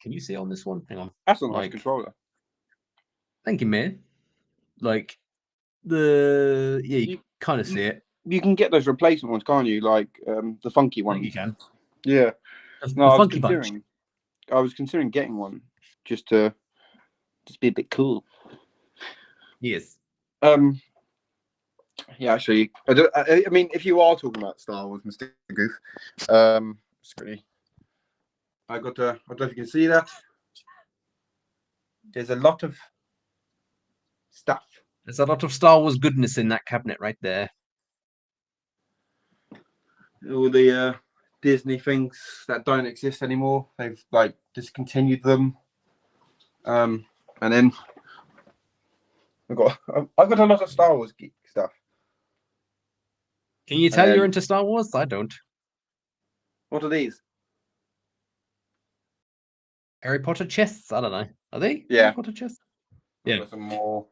Can you see it on this one? Hang on. That's a nice controller. Thank you, man. You kind of see it. You can get those replacement ones, can't you? The funky ones. I think you can. Yeah. The funky bunch. I was considering getting one just to be a bit cool. Yes. Yeah, actually, I mean, if you are talking about Star Wars, Mr. Goof, screen. I don't know if you can see that. There's a lot of stuff. There's a lot of Star Wars goodness in that cabinet right there. All the Disney things that don't exist anymore. They've like discontinued them. And then I've got a lot of Star Wars geek stuff. Can you tell you're into Star Wars? I don't. What are these? Harry Potter chests? I don't know. Are they? Yeah. Harry Potter chests? Yeah. Some more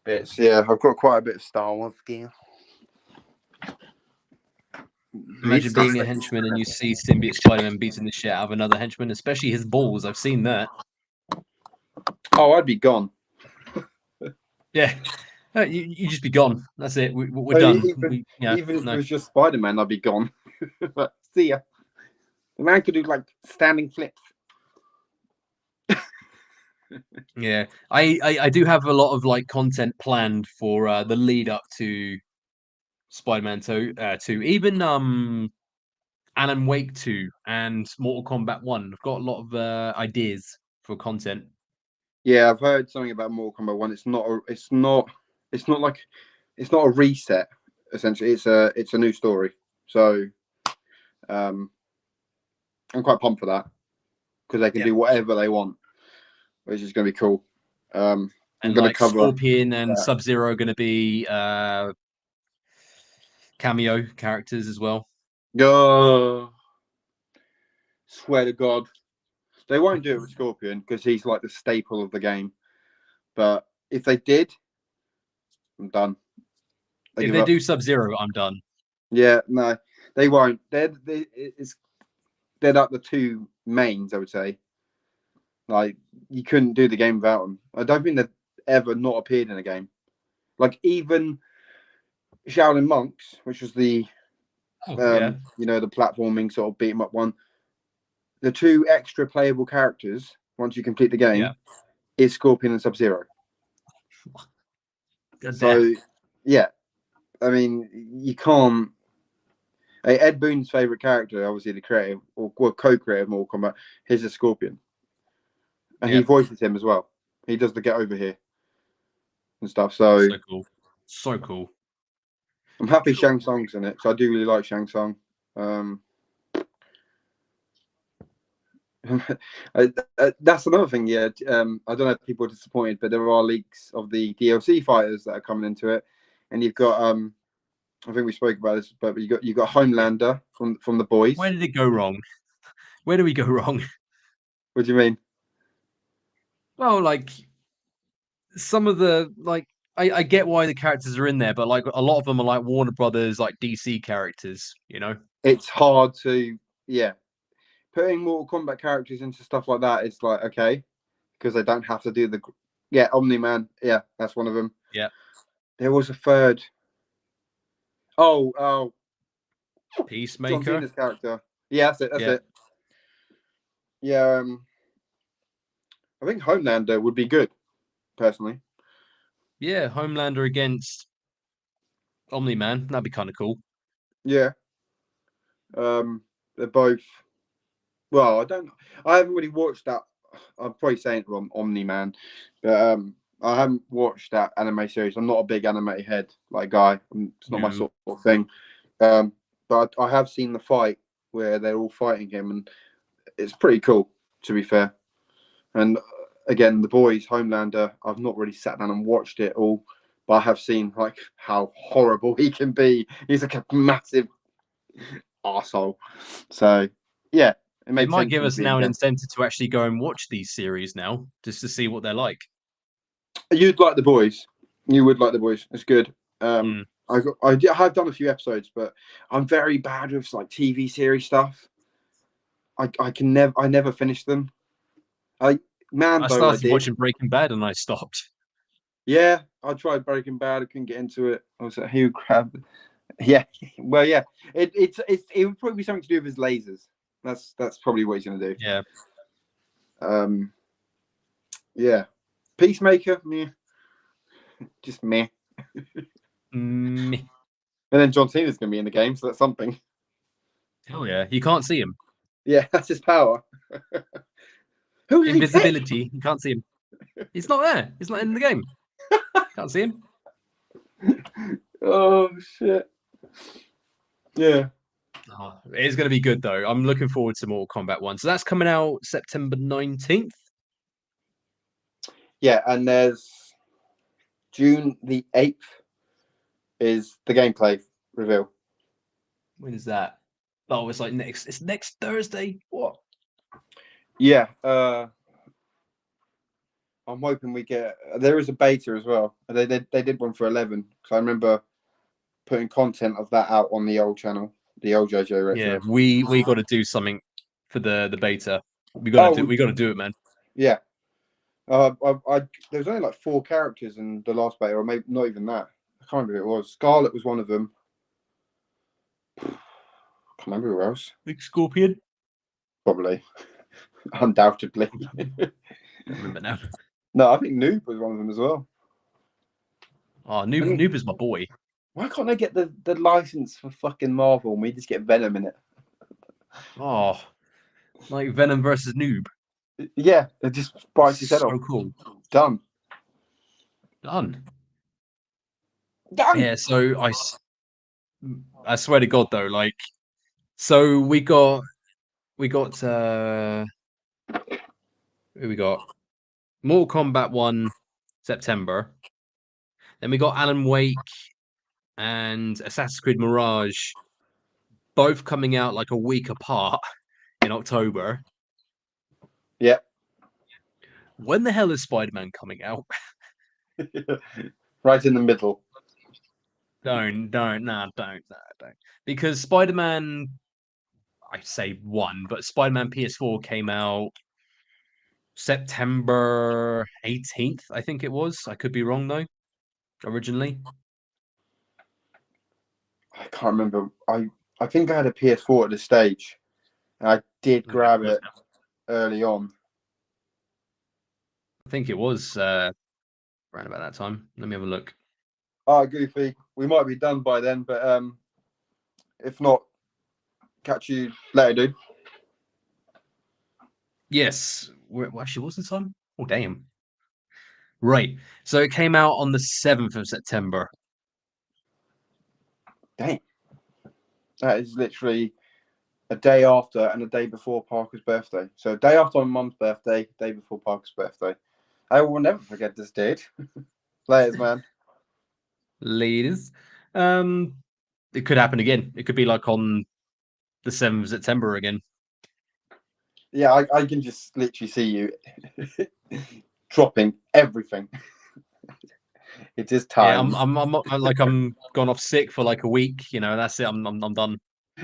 bits. Yeah, I've got quite a bit of Star Wars gear. Imagine being a henchman and you see Symbiote Spider-Man beating the shit out of another henchman, especially his balls. I've seen that. Oh, I'd be gone. Yeah. You just be gone. That's it. We're done. Even if it was just Spider-Man, I'd be gone. But see ya. The man could do like standing flips. Yeah, I do have a lot of like content planned for the lead up to Spider-Man 2, even Alan Wake 2 and Mortal Kombat 1. I've got a lot of ideas for content. Yeah, I've heard something about Mortal Kombat 1. It's not a reset. Essentially, it's a new story. So, I'm quite pumped for that because they can do whatever they want, which is going to be cool. I'm and going like to cover Scorpion and Sub-Zero are going to be cameo characters as well. Swear to God, they won't do it with Scorpion because he's like the staple of the game. But if they did, I'm done. If they do Sub-Zero, I'm done. Yeah, no, they won't. They're like the two mains, I would say. Like, you couldn't do the game without them. I don't think they've ever not appeared in a game. Like, even Shaolin Monks, which was the the platforming sort of beat 'em up one. The two extra playable characters once you complete the game is Scorpion and Sub-Zero. So, yeah, I mean, you can't. Ed Boon's favorite character, obviously the creative or co-creator of Mortal Kombat, is a Scorpion, and he voices him as well. He does the Get Over Here and stuff. So cool, so cool. I'm happy Shang Tsung's in it because I do really like Shang Tsung. That's another thing. Yeah, I don't know if people are disappointed, but there are leaks of the DLC fighters that are coming into it, and you've got I think we spoke about this, but you got Homelander from the boys. Where did it go wrong? Where do we go wrong? What do you mean? Well, like some of the I get why the characters are in there, but like a lot of them are like Warner Brothers, like DC characters. You know, it's hard to putting Mortal Kombat characters into stuff like that. It's like okay, because they don't have to do the Omni-Man. Yeah, that's one of them. Yeah, there was a third. Oh, Peacemaker. John Cena's character. Yeah, that's it. Yeah, I think Homelander would be good, personally. Yeah, Homelander against Omni-Man. That'd be kind of cool. Yeah. They're both. Well, I haven't really watched that. I'm probably saying it wrong, Omni-Man, but I haven't watched that anime series. I'm not a big anime head like guy. It's not my sort of thing. But I have seen the fight where they're all fighting him, and it's pretty cool, to be fair. And again, the boys, Homelander, I've not really sat down and watched it all, but I have seen like how horrible he can be. He's like a massive arsehole. So yeah, it might give us now an incentive to actually go and watch these series now, just to see what they're like. You'd like the boys. You would like the boys. It's good. I have done a few episodes, but I'm very bad with like TV series stuff. I never finish them. I started watching Breaking Bad and I stopped. Yeah, I tried Breaking Bad. I couldn't get into it. I was like, who grabbed? Yeah, well, yeah. It would probably be something to do with his lasers. That's probably what he's going to do. Yeah. Yeah. Peacemaker, meh. Just meh. Meh. And then John Cena's going to be in the game, so that's something. Hell yeah. You can't see him. Yeah, that's his power. Who's Invisibility. You can't see him. He's not there. He's not in the game. Can't see him. Oh, shit. Yeah. Oh, it's going to be good, though. I'm looking forward to Mortal Kombat 1. So that's coming out September 19th. Yeah, and there's June the 8th is the gameplay reveal. When is that? Oh, it's like it's next Thursday. What? Yeah, I'm hoping we get. There is a beta as well. They did one for 11 because I remember putting content of that out on the old channel, the old JJ Retro. Yeah, we got to do something for the beta. We got to do it, man. Yeah. There was only like 4 characters in the last beta, or maybe not even that. I can't remember who it was. Scarlet was one of them. Can't remember who else. Big Scorpion. Probably, undoubtedly. I remember now. No, I think Noob was one of them as well. Oh, Noob is my boy. Why can't I get the license for fucking Marvel and we just get Venom in it? Oh, like Venom versus Noob. Yeah, it just bites his head off. So cool. Done. Done. Done. Yeah, so I swear to God though, like, so we got who we got Mortal Kombat 1 September. Then we got Alan Wake and Assassin's Creed Mirage, both coming out like a week apart in October. Yeah. When the hell is Spider-Man coming out? Right in the middle. Don't. Because Spider-Man, I say 1, but Spider-Man PS4 came out September 18th, I think it was. I could be wrong though. Originally, I can't remember. I think I had a PS4 at the stage, and I did grab it early on. I think it was around about that time. Let me have a look. Goofy, we might be done by then, but if not, catch you later, dude. Yes. Actually, what's the time? Oh, damn. Right. So it came out on the 7th of September. Dang. That is literally a day after and a day before Parker's birthday. So a day after my mum's birthday, day before Parker's birthday. I will never forget this date. Laters, man. Ladies. It could happen again. It could be like on the 7th of September again. Yeah, I can just literally see you dropping everything. It is time. Yeah, I'm gone off sick for like a week. You know, that's it. I'm done.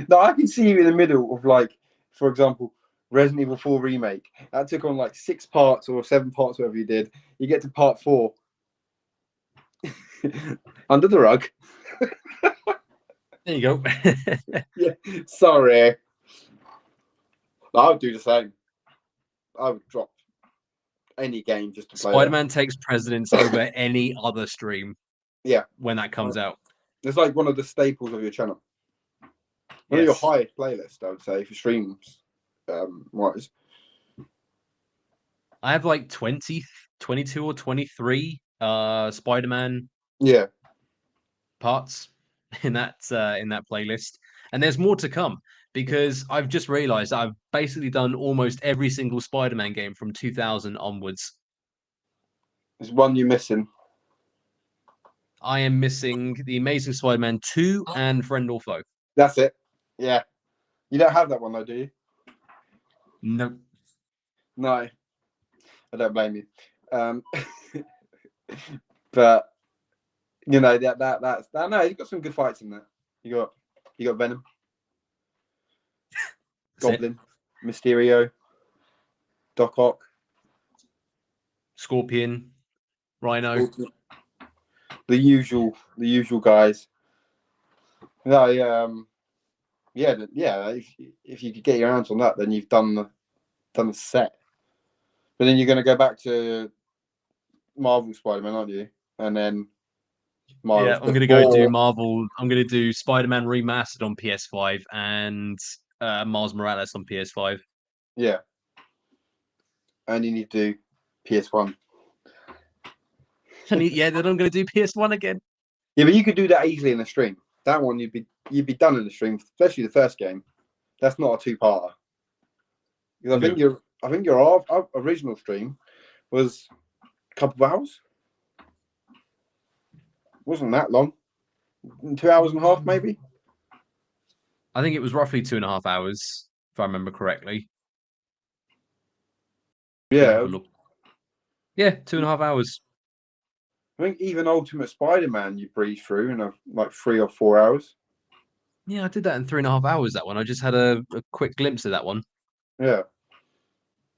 No, I can see you in the middle of, like, for example, Resident Evil 4 remake. That took on like 6 parts or 7 parts, whatever you did. You get to part 4. Under the rug. There you go. Yeah, sorry. I would do the same. I would drop any game just to play Spider-Man takes precedence over any other stream. Yeah, when that comes out. It's like one of the staples of your channel. One of your highest playlists, I would say, for streams wise. I have like 20, 22 or 23 Spider-Man parts in that playlist. And there's more to come because I've just realized I've basically done almost every single Spider-Man game from 2000 onwards. There's one you're missing. I am missing The Amazing Spider-Man 2 and Friend or Foe. That's it. Yeah. You don't have that one though, do you? No. No. I don't blame you. But you know that's no, you've got some good fights in there. You got Venom, Goblin, Mysterio, Doc Ock, Scorpion, Rhino. the usual guys. No, Yeah, if you could get your hands on that, then you've done the set. But then you're going to go back to Marvel Spider-Man, aren't you? And then Yeah, Miles I'm gonna go do before. Marvel. I'm gonna do Spider-Man remastered on PS5 and Miles Morales on PS5. Yeah, and you need to do PS1. And yeah, then I'm gonna do PS1 again. Yeah, but you could do that easily in a stream. That one you'd be done in the stream, especially the first game. That's not a two-parter. Because I think your original stream was a couple of hours. Wasn't that long? 2 hours and a half, maybe. I think it was roughly 2.5 hours, if I remember correctly. Yeah, Yeah, 2.5 hours. I think even Ultimate Spider-Man you breezed through in like 3 or 4 hours. Yeah, I did that in 3.5 hours. That one. I just had a quick glimpse of that one. Yeah.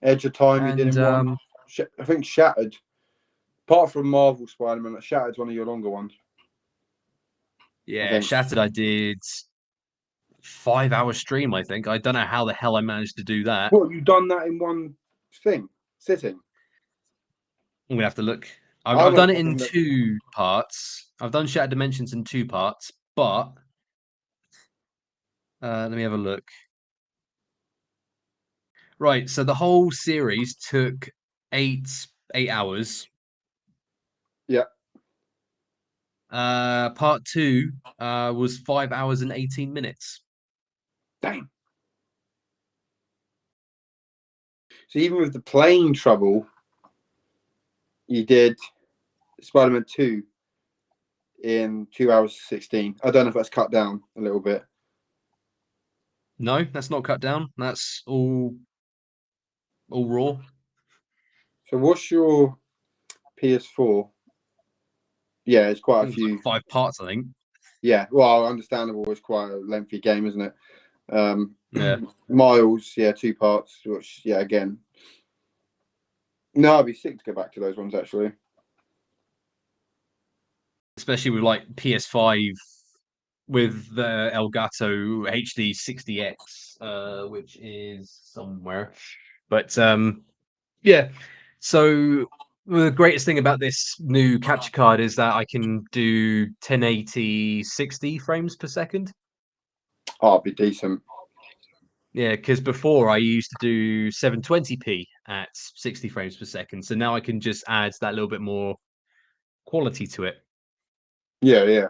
Edge of Time you did And in one. I think Shattered. Apart from Marvel Spider-Man, Shattered's one of your longer ones. yeah, Shattered. I did 5-hour stream. I think. I don't know how the hell I managed to do that. What, you've done that in one sitting? I'm gonna have to look. I've done it in 2 parts. I've done Shattered Dimensions in 2 parts, but let me have a look. Right, so the whole series took 8 hours. Yeah. Part 2 was 5 hours and 18 minutes. Damn. So even with the plane trouble, you did Spider-Man 2 in 2 hours 16. I don't know if that's cut down a little bit. No, that's not cut down. That's all raw. So what's your PS4? Yeah, it's quite a It's few. like 5 parts, I think. Yeah, well, understandable. It's quite a lengthy game, isn't it? Yeah. Miles, yeah, 2 parts. Which, yeah, again. No, I'd be sick to go back to those ones actually. Especially with like PS5 with the Elgato HD 60X, which is somewhere. But yeah. So the greatest thing about this new capture card is that I can do 1080 60 frames per second. Oh, it'd be decent. Yeah, because before I used to do 720p at 60 frames per second. So now I can just add that little bit more quality to it. Yeah, yeah.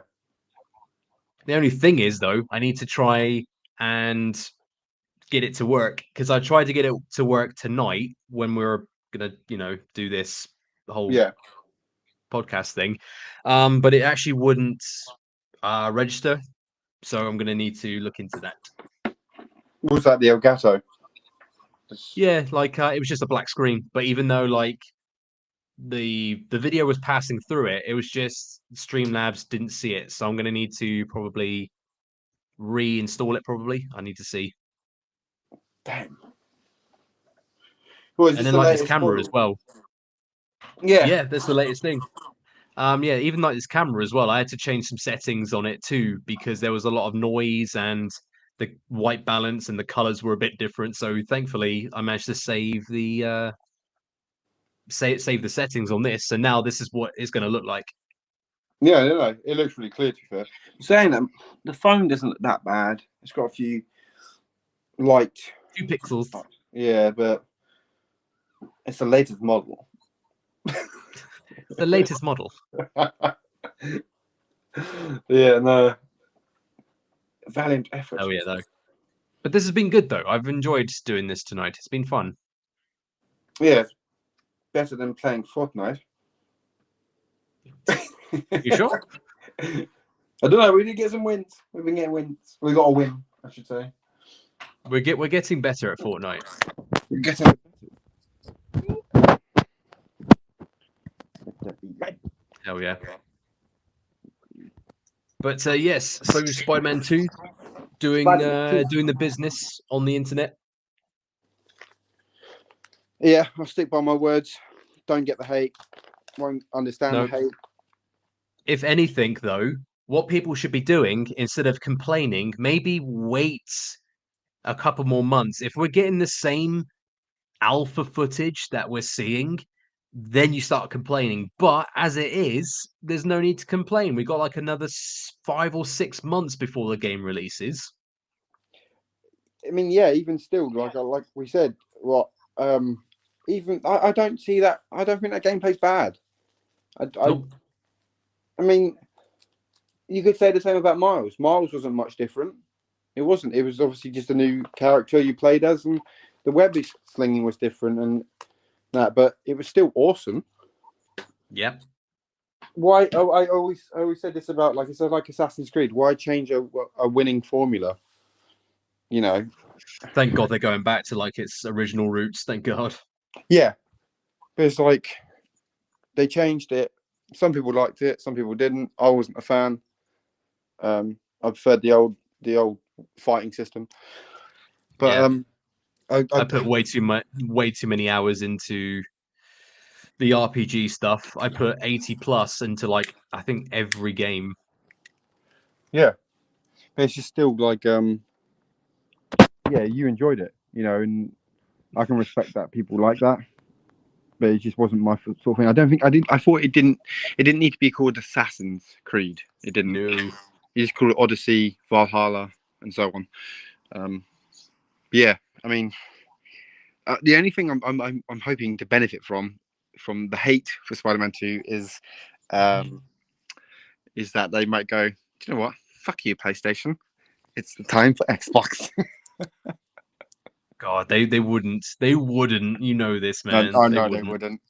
The only thing is, though, I need to try and get it to work because I tried to get it to work tonight when we were gonna, do this whole podcast thing, but it actually wouldn't register. So I'm gonna need to look into that. What was that, the Elgato? Yeah, like it was just a black screen, but even though like the video was passing through it, it was just Streamlabs didn't see it. So I'm gonna need to probably reinstall it. Probably I need to see. Damn. Well, is And this then the like this latest camera as model? well. Yeah. Yeah, that's the latest thing. Yeah, even like this camera as well. I had to change some settings on it too because there was a lot of noise and the white balance and the colors were a bit different. So thankfully, I managed to save the save the settings on this. So now this is what it's going to look like. Yeah, no, it looks really clear to be fair. Saying that, the phone doesn't look that bad. It's got a few light. 2 pixels. Yeah, but it's the latest model. The latest model. Yeah, no. Valiant effort. Oh yeah, though. But this has been good though. I've enjoyed doing this tonight. It's been fun. Yeah, it's better than playing Fortnite. You sure? I don't know. We did get some wins. We've been getting wins. We got a win, I should say. We're getting better at Fortnite. We're getting. Hell yeah. But yes, so Spider-Man 2 doing the business on the internet. Yeah, I'll stick by my words. Don't get the hate. Won't understand the hate. If anything, though, what people should be doing instead of complaining, maybe wait a couple more months. If we're getting the same alpha footage that we're seeing, then you start complaining. But as it is, there's no need to complain. We got like another 5 or 6 months before the game releases. I mean, yeah, even still, like we said, even I don't see that. I don't think that gameplay's bad. Nope. I mean, you could say the same about Miles. Miles wasn't much different. It wasn't. It was obviously just a new character you played as, and the web slinging was different and that, but it was still awesome. Yep. Why? Oh, I always said this about like it's like Assassin's Creed. Why change a winning formula? You know. Thank God they're going back to like its original roots. Thank God. Yeah, but it's like they changed it. Some people liked it, some people didn't. I wasn't a fan. I preferred the old fighting system. But yeah. I put way too many hours into the RPG stuff. I put 80 plus into like I think every game. Yeah, but it's just still like yeah, you enjoyed it, you know, and I can respect that people like that. But it just wasn't my sort of thing. I don't think I did. I thought it didn't need to be called Assassin's Creed. It didn't. No. You just call it Odyssey, Valhalla, and so on. Yeah, I mean, the only thing I'm hoping to benefit from the hate for Spider-Man 2 is that they might go, do you know what? Fuck you, PlayStation. It's the time for Xbox. God, they wouldn't. They wouldn't. You know this, man. I know they wouldn't.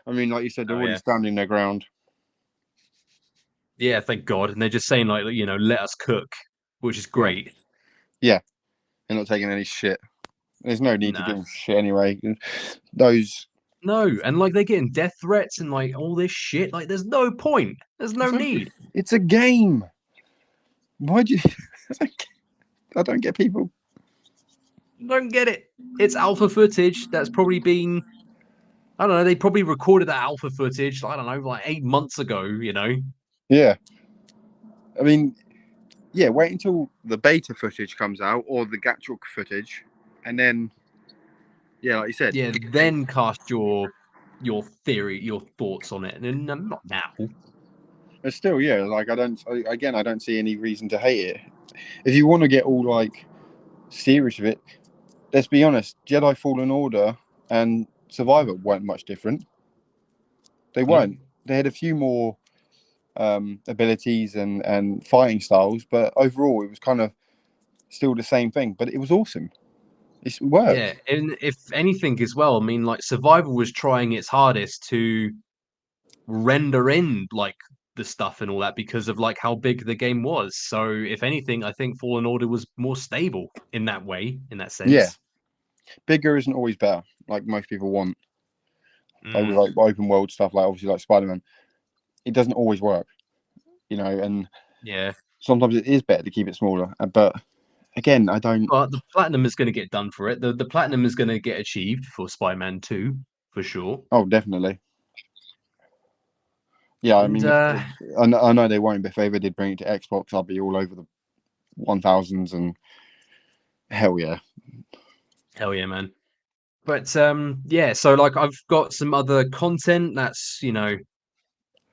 I mean, like you said, they're already standing their ground. Yeah, thank God. And they're just saying like, you know, let us cook, which is great. Yeah, they're not taking any shit. There's no need to give them shit anyway. Those. No, and like they're getting death threats and like all this shit. Like, there's no point. There's no need. It's a game. Why do you? I don't get people. Don't get it. It's alpha footage that's probably been. I don't know. They probably recorded that alpha footage. I don't know, like 8 months ago. You know. Yeah. I mean, yeah. Wait until the beta footage comes out or the actual footage, and then, yeah, like you said. Yeah. Then cast your theory, your thoughts on it, and not now. But still, yeah. Like I don't see any reason to hate it. If you want to get all like serious with it, let's be honest. Jedi Fallen Order and Survivor weren't much different. They weren't. Nope. They had a few more abilities and fighting styles, but overall it was kind of still the same thing. But it was awesome. It worked. Yeah, and if anything as well, I mean, like Survivor was trying its hardest to render in like the stuff and all that because of like how big the game was. So if anything, I think Fallen Order was more stable in that way, in that sense. Yeah, bigger isn't always better, like most people want. Like with like open world stuff, like obviously like Spider-Man, it doesn't always work, you know. And yeah, sometimes it is better to keep it smaller. But again, I don't. But the platinum is going to get done for it. The platinum is going to get achieved for Spider-Man 2 for sure. Oh, definitely. Yeah, I mean, I know they won't, but if they ever did bring it to Xbox, I'll be all over the 1000s and hell yeah. Hell yeah, man. But yeah, so like I've got some other content that's, that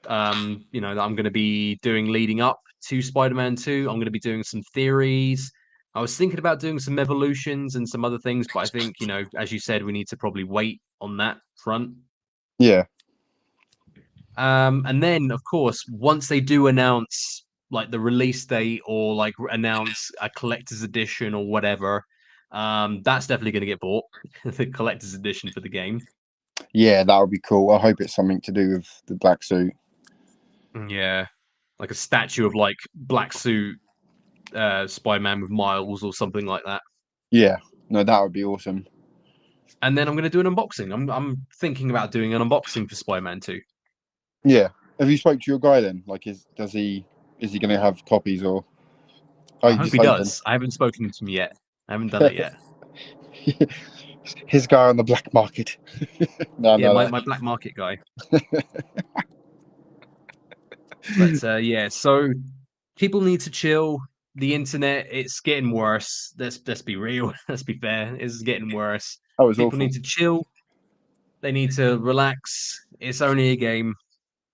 I'm going to be doing leading up to Spider-Man 2. I'm going to be doing some theories. I was thinking about doing some evolutions and some other things, but I think, as you said, we need to probably wait on that front. Yeah. And then, of course, once they do announce like the release date or like announce a collector's edition or whatever, that's definitely going to get bought. The collector's edition for the game. Yeah, that would be cool. I hope it's something to do with the black suit. Yeah, like a statue of like black suit Spider-Man with Miles or something like that. Yeah, no, that would be awesome. And then I'm going to do an unboxing. I'm thinking about doing an unboxing for Spider-Man 2. Yeah. Have you spoke to your guy then? Like, is he going to have copies or? I hope he does. I haven't spoken to him yet. I haven't done it yet. His guy on the black market. My black market guy. But yeah, so people need to chill. The internet, it's getting worse. Let's be real. Let's be fair. It's getting worse. That was People awful. need to chill. They need to relax. It's only a game.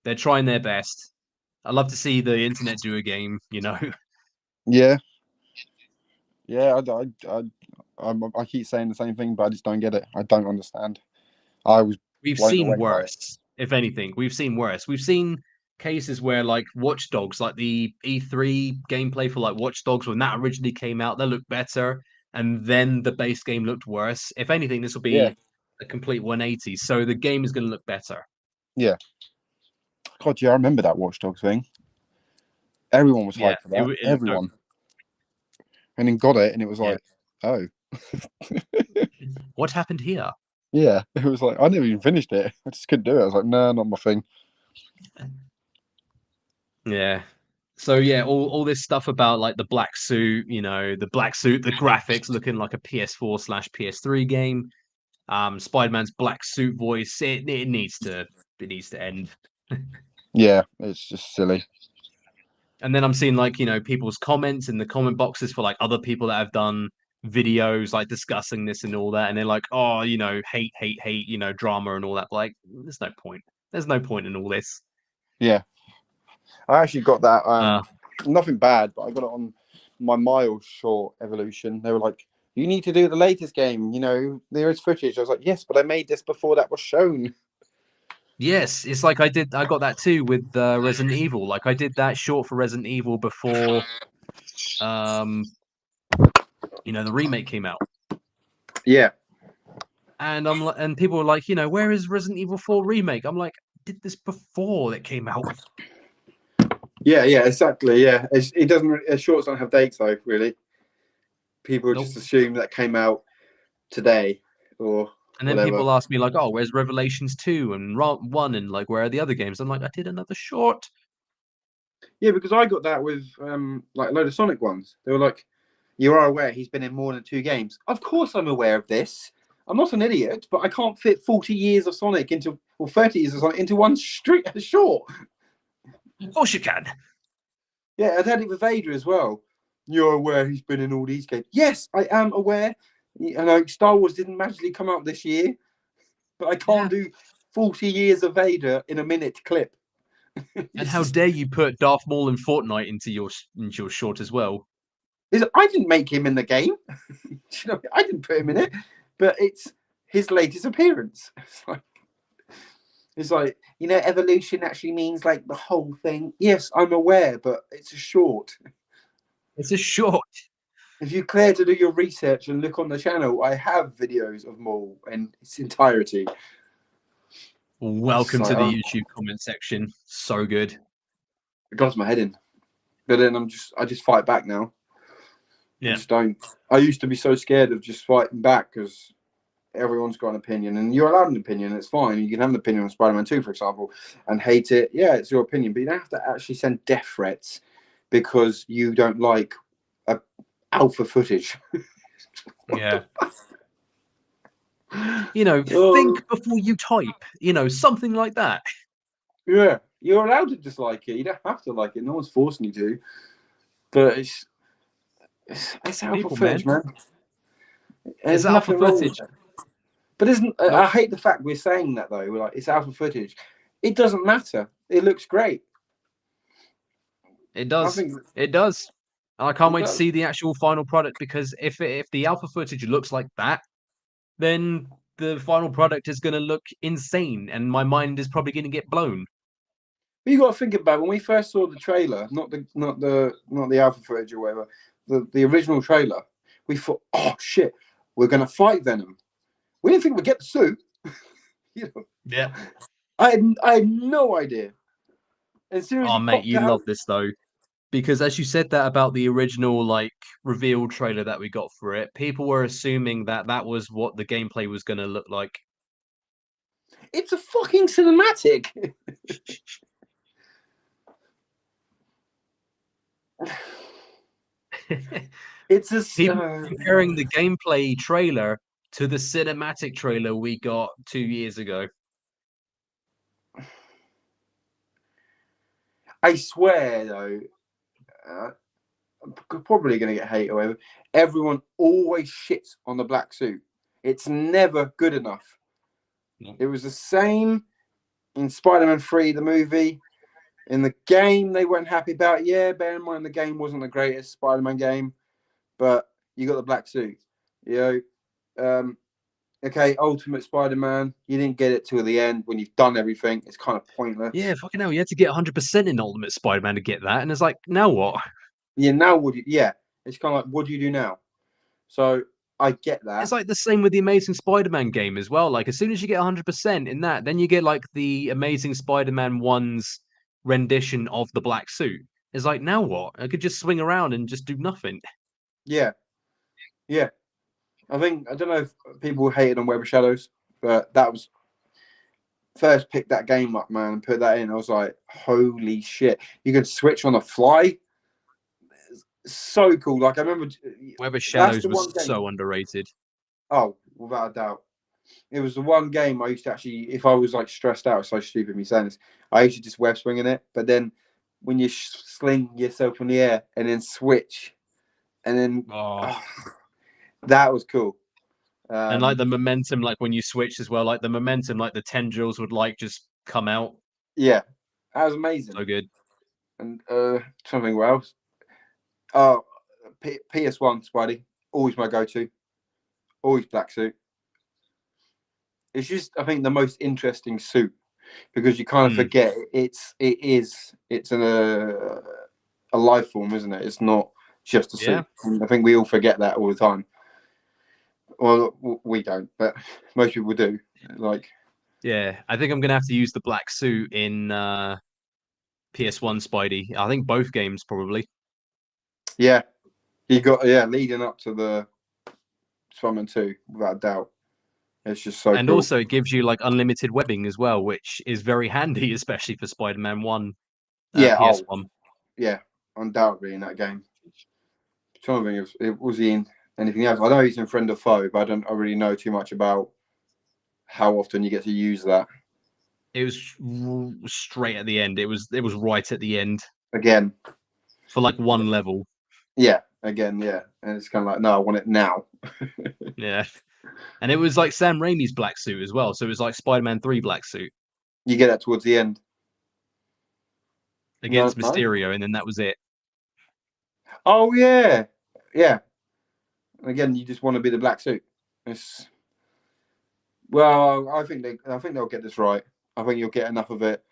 They're trying their best. I love to see the internet do a game, you know. Yeah, yeah. I keep saying the same thing, but I just don't get it. I don't understand. I was We've blown seen away by it. worse, if anything. We've seen worse. We've seen cases where like Watch Dogs, like the E3 gameplay for like Watch Dogs when that originally came out, that looked better, and then the base game looked worse. If anything, this will Yeah, be a complete 180. So the game is going to look better. yeah. God, yeah, I remember that Watch Dogs thing. Everyone was Yeah, hyped for that. it looked dope. Everyone, and then got it, and it was Yeah. like, oh, What happened here? yeah. It was like I never even finished it. I just couldn't do it. I was like, no, not my thing. Yeah. So yeah, all this stuff about like the black suit, you know, the black suit, the graphics looking like a PS4/PS3 game. Spider-Man's black suit voice, it needs to end. Yeah, it's just silly. And then I'm seeing like, you know, people's comments in the comment boxes for like other people that have done videos like discussing this and all that, and they're like, oh, you know, hate, you know, drama and all that. But, like, there's no point. There's no point in all this. Yeah, I actually got that. Uh, Nothing bad, but I got it on my Miles short evolution. They were like, "You need to do the latest game. You know, there is footage." I was like, "Yes, but I made this before that was shown." yes, it's like I got that too with Resident Evil. Like I did that short for Resident Evil before um you know the remake came out. Yeah, And I'm like, and people were like, you know, where is Resident Evil 4 remake? I'm like, I did this before it came out. yeah, exactly. Yeah, it doesn't. Shorts don't have dates though. Really, people Nope. just assume that came out today or And then whatever. people ask me like, oh, where's Revelations 2 and 1 and like where are the other games? I'm like, I did another short. Yeah, because I got that with like a load of Sonic ones. They were like, "You are aware he's been in more than 2 games." Of course, I'm aware of this. I'm not an idiot, but I can't fit 40 years of Sonic into, or 30 years of Sonic into one short. Of course you can. Yeah, I'd had it with Vader as well. You're aware he's been in all these games. Yes, I am aware. And like Star Wars didn't magically come out this year, but I can't do 40 years of Vader in a minute clip. And how dare you put Darth Maul and Fortnite into your short as well? I didn't make him in the game. I didn't put him in it, but it's his latest appearance. It's like, you know, evolution actually means like the whole thing. Yes, I'm aware, but it's a short. It's a short. If you care to do your research and look on the channel, I have videos of Maul in its entirety. Welcome to the YouTube comment section. So good. It does my head in. But then I just fight back now. Yeah. I just don't. I used to be so scared of just fighting back because everyone's got an opinion and you're allowed an opinion. It's fine. You can have an opinion on Spider-Man 2, for example, and hate it. Yeah, it's your opinion, but you don't have to actually send death threats because you don't like alpha footage. Yeah. You know, think before you type. You know, something like that. Yeah, you're allowed to dislike it. You don't have to like it. No one's forcing you to. But it's alpha footage, man. There's nothing wrong with it. But isn't I hate the fact we're saying that though. We're like, it's alpha footage. It doesn't matter. It looks great. It does. It does. I can't wait to see the actual final product because if the alpha footage looks like that, then the final product is going to look insane, and my mind is probably going to get blown. But you got to think about when we first saw the trailer, not the alpha footage or whatever, the original trailer. We thought, oh shit, we're gonna fight Venom. We didn't think we'd get the suit. You know? Yeah. I had no idea. As soon as oh mate, you love this though. Because as you said that about the original like reveal trailer that we got for it, people were assuming that that was what the gameplay was going to look like. It's a fucking cinematic. It's a people comparing the gameplay trailer to the cinematic trailer we got 2 years ago. I swear though, I'm probably going to get hate or whatever. Everyone always shits on the black suit. It's never good enough. No. It was the same in Spider-Man 3, the movie. In the game, they weren't happy about it. Yeah, bear in mind the game wasn't the greatest Spider-Man game, but you got the black suit. You know, okay, Ultimate Spider-Man, you didn't get it till the end when you've done everything. It's kind of pointless. Yeah, fucking hell, you had to get 100% in Ultimate Spider-Man to get that, and it's like, now what? Yeah, now what do you, yeah, it's kind of like, what do you do now? So I get that. It's like the same with the Amazing Spider-Man game as well. Like, as soon as you get 100% in that, then you get like the Amazing Spider-Man 1's rendition of the black suit. It's like, now what? I could just swing around and just do nothing. Yeah, yeah. I don't know if people hated on Web of Shadows, but that was first picked that game up, man, and put that in. I was like, holy shit! You could switch on the fly. So cool. Like I remember, Web of that's Shadows the one was game. so underrated. Oh, without a doubt. It was the one game I used to actually, if I was like stressed out, it's so stupid me saying this, I used to just web swing in it. But then when you sling yourself in the air and then switch, and then that was cool. And like the momentum, like when you switched as well, like the momentum, like the tendrils would like just come out. Yeah, that was amazing. So good. And something else. Oh, PS1 Spidey, always my go-to. Always black suit. It's just, I think, the most interesting suit because you kind of forget it's a life form, isn't it? It's not just a suit. Yeah. And I think we all forget that all the time. Well, we don't, but most people do. Like, yeah, I think I'm gonna have to use the black suit in PS1 Spidey. I think both games probably. Yeah, leading up to the Spider-Man 2, without a doubt. It's just so and cool. Also it gives you like unlimited webbing as well, which is very handy, especially for Spider-Man 1 PS1. Yeah, undoubtedly in that game. I'm trying to think, was he in anything else? I know he's in Friend or Foe, but I really know too much about how often you get to use that. It was straight at the end. It was right at the end. Again. For like one level. Yeah, again, yeah. And it's kind of like, no, I want it now. Yeah. And it was like Sam Raimi's black suit as well. So it was like Spider-Man 3 black suit. You get that towards the end. Against Mysterio, and then that was it. Oh, yeah. Yeah. Again, you just want to be the black suit. Well, I think they'll get this right. I think you'll get enough of it.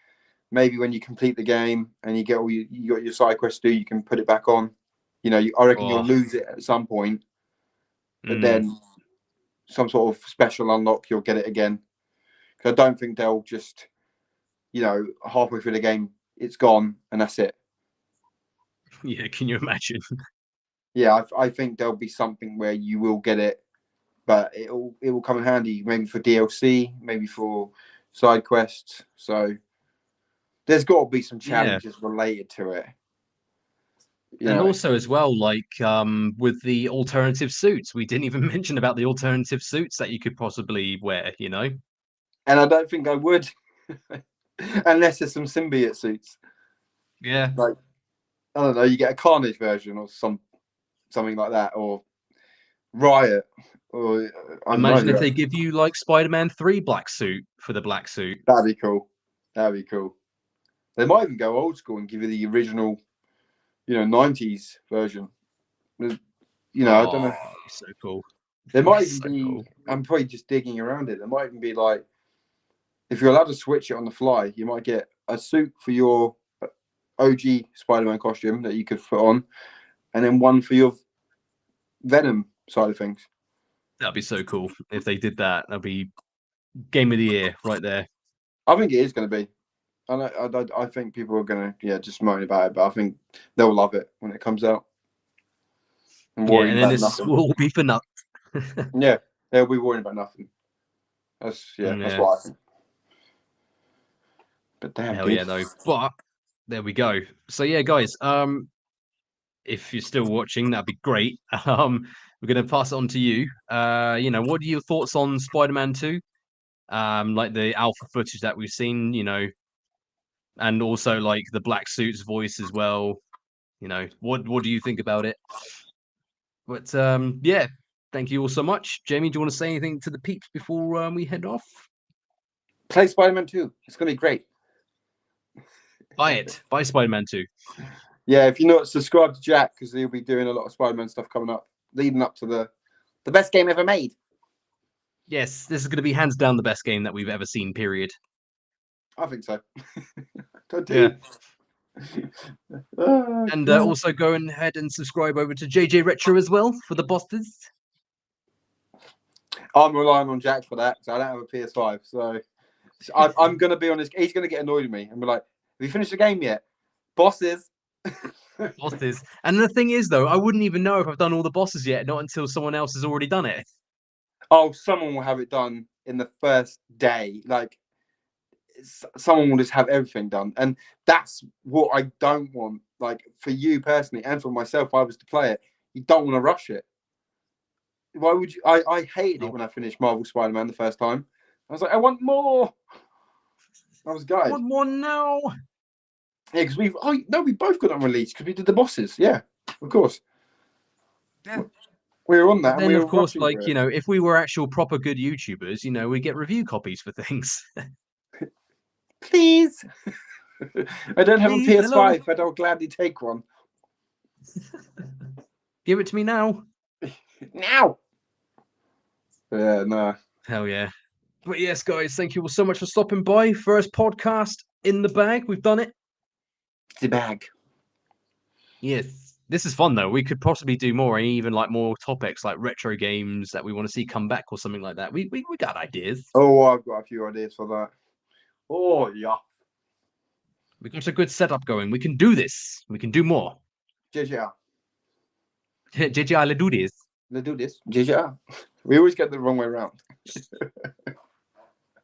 Maybe when you complete the game and you get you got your side quests to do, you can put it back on. You know, I reckon you'll lose it at some point, but then some sort of special unlock, you'll get it again. Because I don't think they'll just, halfway through the game, it's gone and that's it. Yeah, can you imagine? Yeah, I think there'll be something where you will get it, but it will come in handy, maybe for DLC, maybe for side quests. So there's got to be some challenges related to it. And also as well, like with the alternative suits, we didn't even mention about the alternative suits that you could possibly wear, And I don't think I would, unless there's some symbiote suits. Yeah. Like, I don't know, you get a Carnage version or something like that, or Riot, or imagine if they give you like Spider-Man 3 black suit for the black suit. That'd be cool. They might even go old school and give you the original, 90s version. I don't know. So cool. There might even be. Cool. I'm probably just digging around it. There might even be like, if you're allowed to switch it on the fly, you might get a suit for your OG Spider-Man costume that you could put on, and then one for your Venom side of things. That'd be so cool if they did that. That'd be game of the year right there. I think it is going to be. I think people are going to just moan about it, but I think they'll love it when it comes out. And then this will all be for nothing. Yeah, they'll be worrying about nothing. That's what I think. But damn, hell yeah, though. But there we go. So yeah, guys, if you're still watching, that'd be great. We're gonna pass it on to you. What are your thoughts on Spider-Man 2? Like the alpha footage that we've seen, And also like the black suit's voice as well. You know, what do you think about it? But yeah, thank you all so much. Jamie, do you want to say anything to the peeps before we head off? Play Spider-Man 2. It's gonna be great. Buy it. Buy Spider-Man 2. Yeah, if you're not subscribed to Jack, because he'll be doing a lot of Spider-Man stuff coming up, leading up to the best game ever made. Yes, this is going to be hands down the best game that we've ever seen, period. I think so. Yeah. And also go ahead and subscribe over to JJ Retro as well for the bosses. I'm relying on Jack for that, because I don't have a PS5. So I'm going to be honest. He's going to get annoyed with me and be like, have you finished the game yet? Bosses. Bosses. And the thing is, though, I wouldn't even know if I've done all the bosses yet, not until someone else has already done it. Oh, someone will have it done in the first day. Like, someone will just have everything done. And that's what I don't want. Like, for you personally and for myself, if I was to play it, you don't want to rush it. Why would you? I hated it when I finished Marvel Spider-Man the first time. I was like, I want more. I was gutted. I want more now. Yeah, because we both got on release because we did the bosses. Yeah, of course. Yeah. We were on that. Then, of course, like, you know, if we were actual proper good YouTubers, you know, we get review copies for things. Please. I don't have a PS5, hello. but I'll gladly take one. Give it to me now. Now. Yeah, no. Hell yeah. But yes, guys, thank you all so much for stopping by. First podcast in the bag. We've done it. The bag. Yes. This is fun, though. We could possibly do more, and even like more topics like retro games that we want to see come back or something like that. We got ideas. Oh, I've got a few ideas for that. Oh, yeah. We got a good setup going. We can do this. We can do more. JJR. JJR, let's do this. Let's do this. JJR. We always get the wrong way around.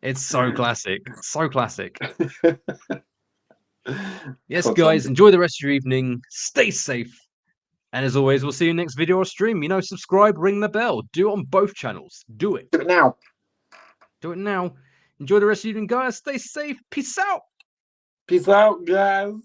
It's so classic. So classic. Yes, guys, enjoy the rest of your evening. Stay safe. And as always, we'll see you next video or stream. You know, subscribe, ring the bell. Do it on both channels. Do it. Do it now. Do it now. Enjoy the rest of your evening, guys. Stay safe. Peace out. Peace out, guys.